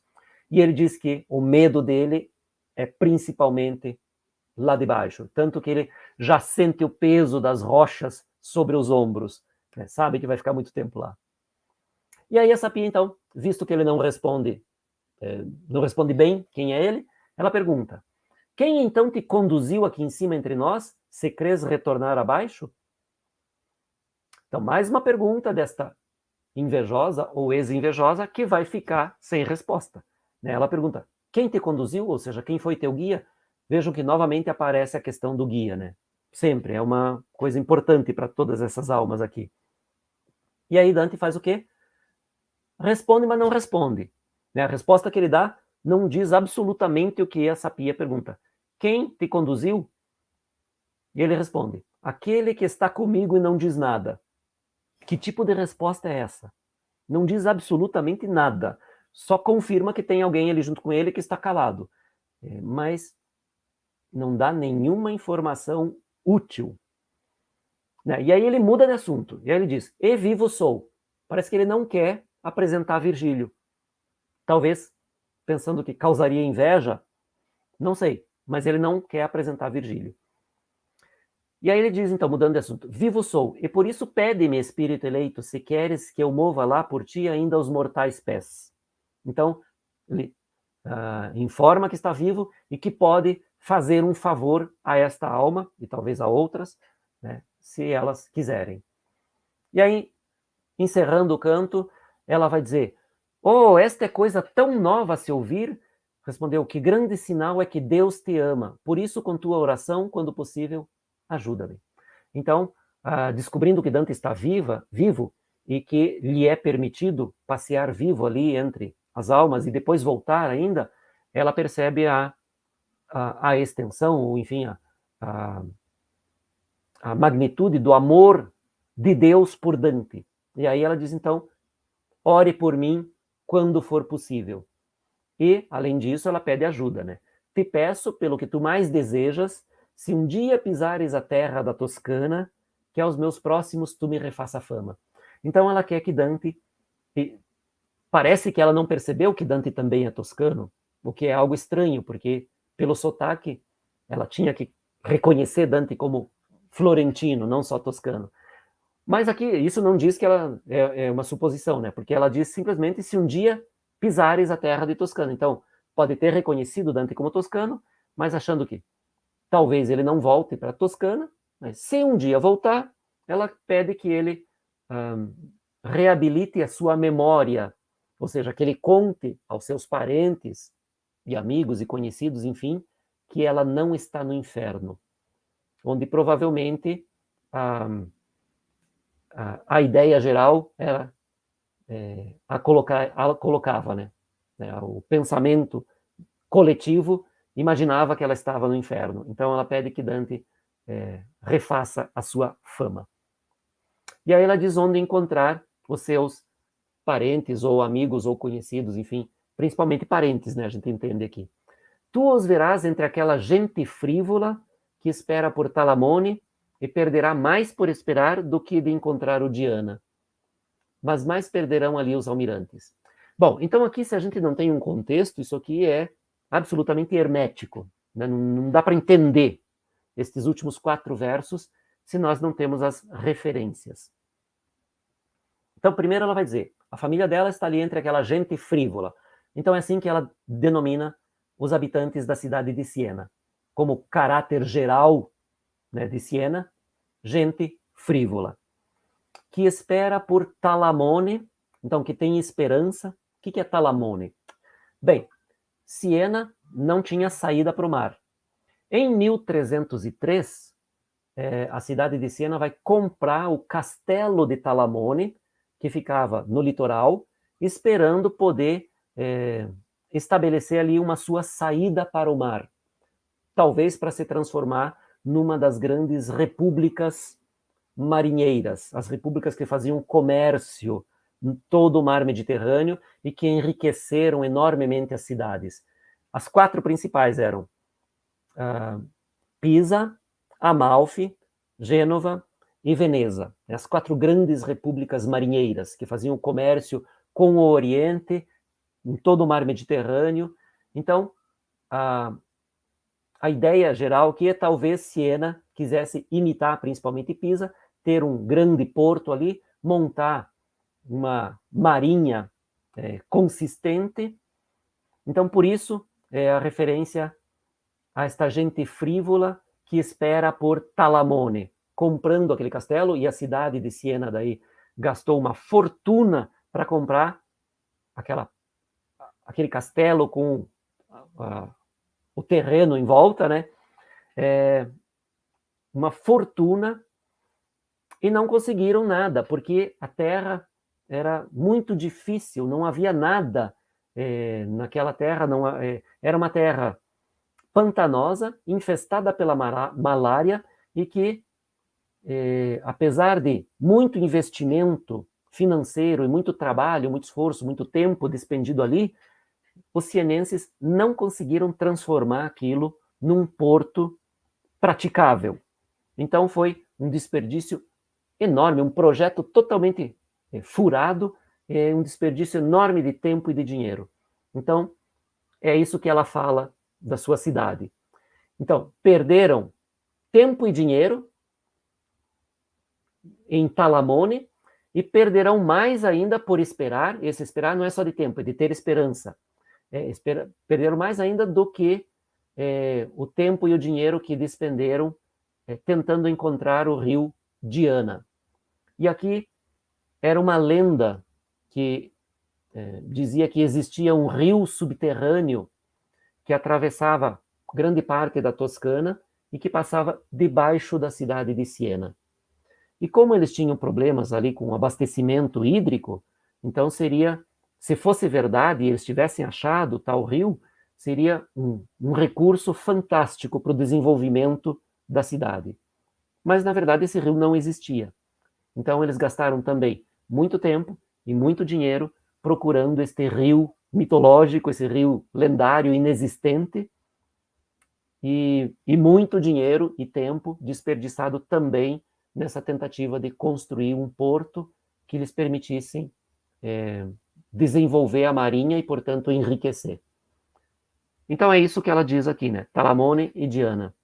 E ele diz que o medo dele é principalmente lá de baixo, tanto que ele já sente o peso das rochas sobre os ombros, né? Sabe que vai ficar muito tempo lá. E aí essa pia, então, visto que ele não responde bem quem é ele, ela pergunta: quem então te conduziu aqui em cima entre nós, se crês retornar abaixo? Então, mais uma pergunta desta invejosa ou ex-invejosa que vai ficar sem resposta, né? Ela pergunta: quem te conduziu? Ou seja, quem foi teu guia? Vejam que novamente aparece a questão do guia, né? Sempre é uma coisa importante para todas essas almas aqui. E aí Dante faz o quê? Responde, mas não responde, né? A resposta que ele dá não diz absolutamente o que essa pia pergunta. Quem te conduziu? E ele responde: aquele que está comigo e não diz nada. Que tipo de resposta é essa? Não diz absolutamente nada. Só confirma que tem alguém ali junto com ele que está calado. Mas não dá nenhuma informação útil, né? E aí ele muda de assunto. E aí ele diz: e vivo sou. Parece que ele não quer apresentar Virgílio. Talvez pensando que causaria inveja, não sei, mas ele não quer apresentar Virgílio. E aí ele diz, então, mudando de assunto: vivo sou, e por isso pede-me, espírito eleito, se queres que eu mova lá por ti ainda os mortais pés. Então, ele informa que está vivo e que pode fazer um favor a esta alma, e talvez a outras, né, se elas quiserem. E aí, encerrando o canto, ela vai dizer: oh, esta é coisa tão nova a se ouvir. Respondeu: que grande sinal é que Deus te ama. Por isso, com tua oração, quando possível, ajuda-me. Então, descobrindo que Dante está vivo, e que lhe é permitido passear vivo ali entre as almas e depois voltar ainda, ela percebe a extensão, ou enfim, a magnitude do amor de Deus por Dante. E aí ela diz, então: ore por mim quando for possível. E, além disso, ela pede ajuda, né? Te peço, pelo que tu mais desejas, se um dia pisares a terra da Toscana, que aos meus próximos tu me refaça fama. Então ela quer que Dante... Parece que ela não percebeu que Dante também é toscano, o que é algo estranho, porque pelo sotaque ela tinha que reconhecer Dante como florentino, não só toscano. Mas aqui, isso não diz que ela é uma suposição, né? Porque ela diz simplesmente se um dia pisares a terra de Toscana. Então, pode ter reconhecido Dante como toscano, mas achando que talvez ele não volte para Toscana, mas se um dia voltar, ela pede que ele reabilite a sua memória, ou seja, que ele conte aos seus parentes e amigos e conhecidos, enfim, que ela não está no inferno, onde provavelmente a ideia geral era colocava, né? O pensamento coletivo imaginava que ela estava no inferno. Então ela pede que Dante refaça a sua fama. E aí ela diz onde encontrar os seus parentes ou amigos ou conhecidos, enfim, principalmente parentes, né? A gente entende aqui. Tu os verás entre aquela gente frívola que espera por Talamone e perderá mais por esperar do que de encontrar o Diana. Mas mais perderão ali os almirantes. Bom, então aqui, se a gente não tem um contexto, isso aqui é absolutamente hermético, né? Não dá para entender estes últimos 4 versos se nós não temos as referências. Então, primeiro ela vai dizer, a família dela está ali entre aquela gente frívola. Então é assim que ela denomina os habitantes da cidade de Siena, como caráter geral, né, de Siena, gente frívola, que espera por Talamone, então que tem esperança. O que é Talamone? Bem, Siena não tinha saída para o mar. Em 1303, a cidade de Siena vai comprar o castelo de Talamone, que ficava no litoral, esperando poder estabelecer ali uma sua saída para o mar, talvez para se transformar numa das grandes repúblicas marinheiras, as repúblicas que faziam comércio em todo o mar Mediterrâneo e que enriqueceram enormemente as cidades. As 4 principais eram Pisa, Amalfi, Gênova e Veneza, as 4 grandes repúblicas marinheiras que faziam comércio com o Oriente, em todo o mar Mediterrâneo. Então, a ideia geral que talvez Siena quisesse imitar principalmente Pisa, ter um grande porto ali, montar uma marinha consistente. Então, por isso, a referência a esta gente frívola que espera por Talamone, comprando aquele castelo, e a cidade de Siena daí gastou uma fortuna para comprar aquele castelo com o terreno em volta, né? Uma fortuna, e não conseguiram nada, porque a terra era muito difícil, não havia nada naquela terra, não, era uma terra pantanosa, infestada pela malária, e que, apesar de muito investimento financeiro e muito trabalho, muito esforço, muito tempo despendido ali, os sienenses não conseguiram transformar aquilo num porto praticável. Então foi um desperdício enorme, um projeto totalmente furado, um desperdício enorme de tempo e de dinheiro. Então, é isso que ela fala da sua cidade. Então, perderam tempo e dinheiro em Talamone, e perderão mais ainda por esperar. Esse esperar não é só de tempo, é de ter esperança. Perderam mais ainda do que o tempo e o dinheiro que despenderam tentando encontrar o rio Diana. E aqui era uma lenda que dizia que existia um rio subterrâneo que atravessava grande parte da Toscana e que passava debaixo da cidade de Siena. E como eles tinham problemas ali com o abastecimento hídrico, então seria, se fosse verdade e eles tivessem achado tal rio, seria um recurso fantástico para o desenvolvimento da cidade. Mas, na verdade, esse rio não existia. Então, eles gastaram também muito tempo e muito dinheiro procurando este rio mitológico, esse rio lendário, inexistente, e muito dinheiro e tempo desperdiçado também nessa tentativa de construir um porto que lhes permitissem desenvolver a marinha e, portanto, enriquecer. Então é isso que ela diz aqui, né? Talamone e Diana.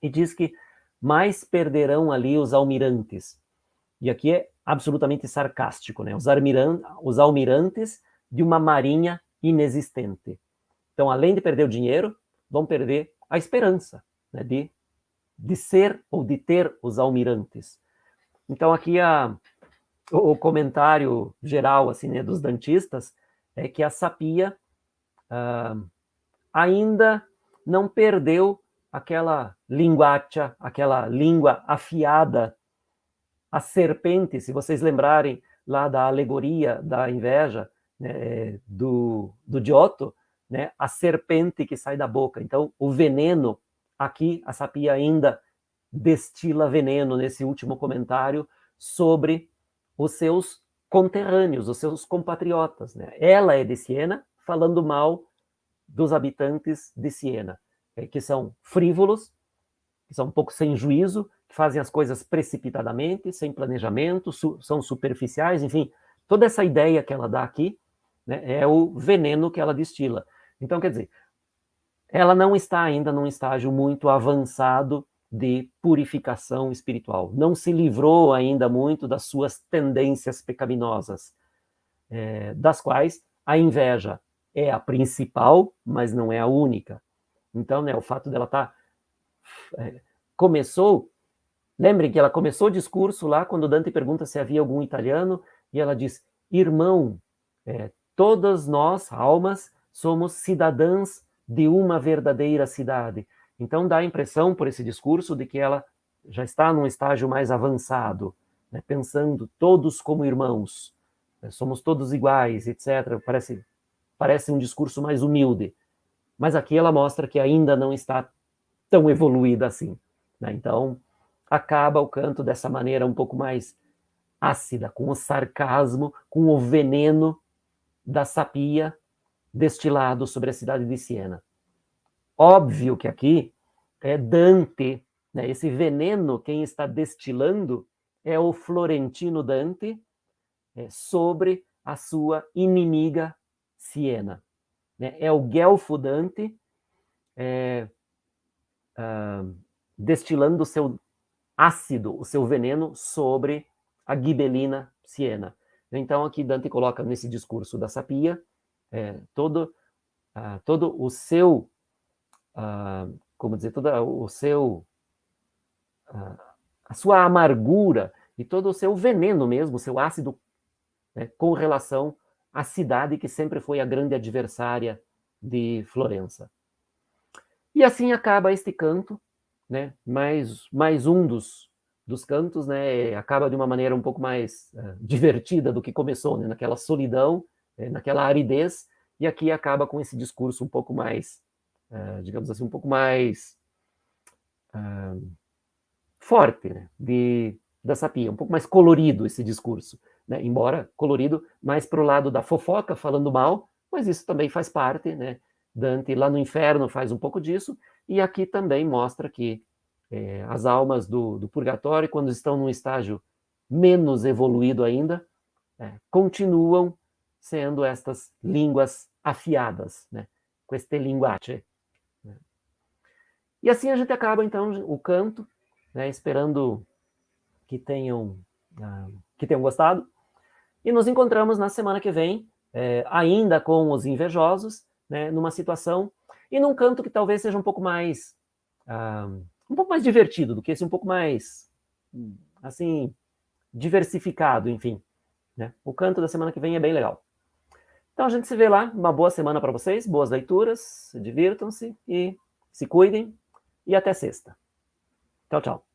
E diz que mais perderão ali os almirantes. E aqui é absolutamente sarcástico, né? Os almirantes de uma marinha inexistente. Então, além de perder o dinheiro, vão perder a esperança, né? de ser ou de ter os almirantes. Então, aqui o comentário geral assim, né, dos dantistas é que a Sapia ainda não perdeu aquela linguacha, aquela língua afiada, a serpente, se vocês lembrarem lá da alegoria da inveja, né, do Giotto, né, a serpente que sai da boca. Então, o veneno, aqui a Sapia ainda destila veneno nesse último comentário sobre os seus conterrâneos, os seus compatriotas. Né? Ela é de Siena, falando mal dos habitantes de Siena, que são frívolos, que são um pouco sem juízo, que fazem as coisas precipitadamente, sem planejamento, são superficiais, enfim, toda essa ideia que ela dá aqui, né, é o veneno que ela destila. Então, quer dizer, ela não está ainda num estágio muito avançado de purificação espiritual. Não se livrou ainda muito das suas tendências pecaminosas, das quais a inveja é a principal, mas não é a única. Então, né, o fato dela estar... começou... Lembrem que ela começou o discurso lá quando Dante pergunta se havia algum italiano, e ela diz, irmão, todas nós, almas, somos cidadãs de uma verdadeira cidade. Então dá a impressão, por esse discurso, de que ela já está num estágio mais avançado, né, pensando todos como irmãos, somos todos iguais, etc. Parece um discurso mais humilde. Mas aqui ela mostra que ainda não está tão evoluída assim. Né? Então, acaba o canto dessa maneira um pouco mais ácida, com o sarcasmo, com o veneno da Sapia destilado sobre a cidade de Siena. Óbvio que aqui é Dante, né? Esse veneno, quem está destilando é o florentino Dante sobre a sua inimiga Siena. Né? É o Guelfo Dante destilando o seu ácido, o seu veneno sobre a Ghibellina Siena. Então, aqui Dante coloca nesse discurso da Sapia todo o seu, como dizer, todo o seu, a sua amargura e todo o seu veneno mesmo, o seu ácido, né, com relação à cidade que sempre foi a grande adversária de Florença. E assim acaba este canto, né, mais um dos cantos, né, acaba de uma maneira um pouco mais divertida do que começou, né, naquela solidão, naquela aridez, e aqui acaba com esse discurso um pouco mais, digamos assim, um pouco mais forte, né, da Sapia, um pouco mais colorido esse discurso, né, embora colorido mais para o lado da fofoca, falando mal, mas isso também faz parte, né, Dante lá no inferno faz um pouco disso, e aqui também mostra que as almas do purgatório, quando estão num estágio menos evoluído ainda, continuam sendo estas línguas afiadas, né, queste linguace. Né. E assim a gente acaba, então, o canto, né, esperando que tenham gostado, e nos encontramos na semana que vem, ainda com os invejosos, né, numa situação, e num canto que talvez seja um pouco mais divertido do que esse, um pouco mais, assim, diversificado, enfim. Né? O canto da semana que vem é bem legal. Então a gente se vê lá, uma boa semana para vocês, boas leituras, divirtam-se e se cuidem, e até sexta. Tchau, tchau.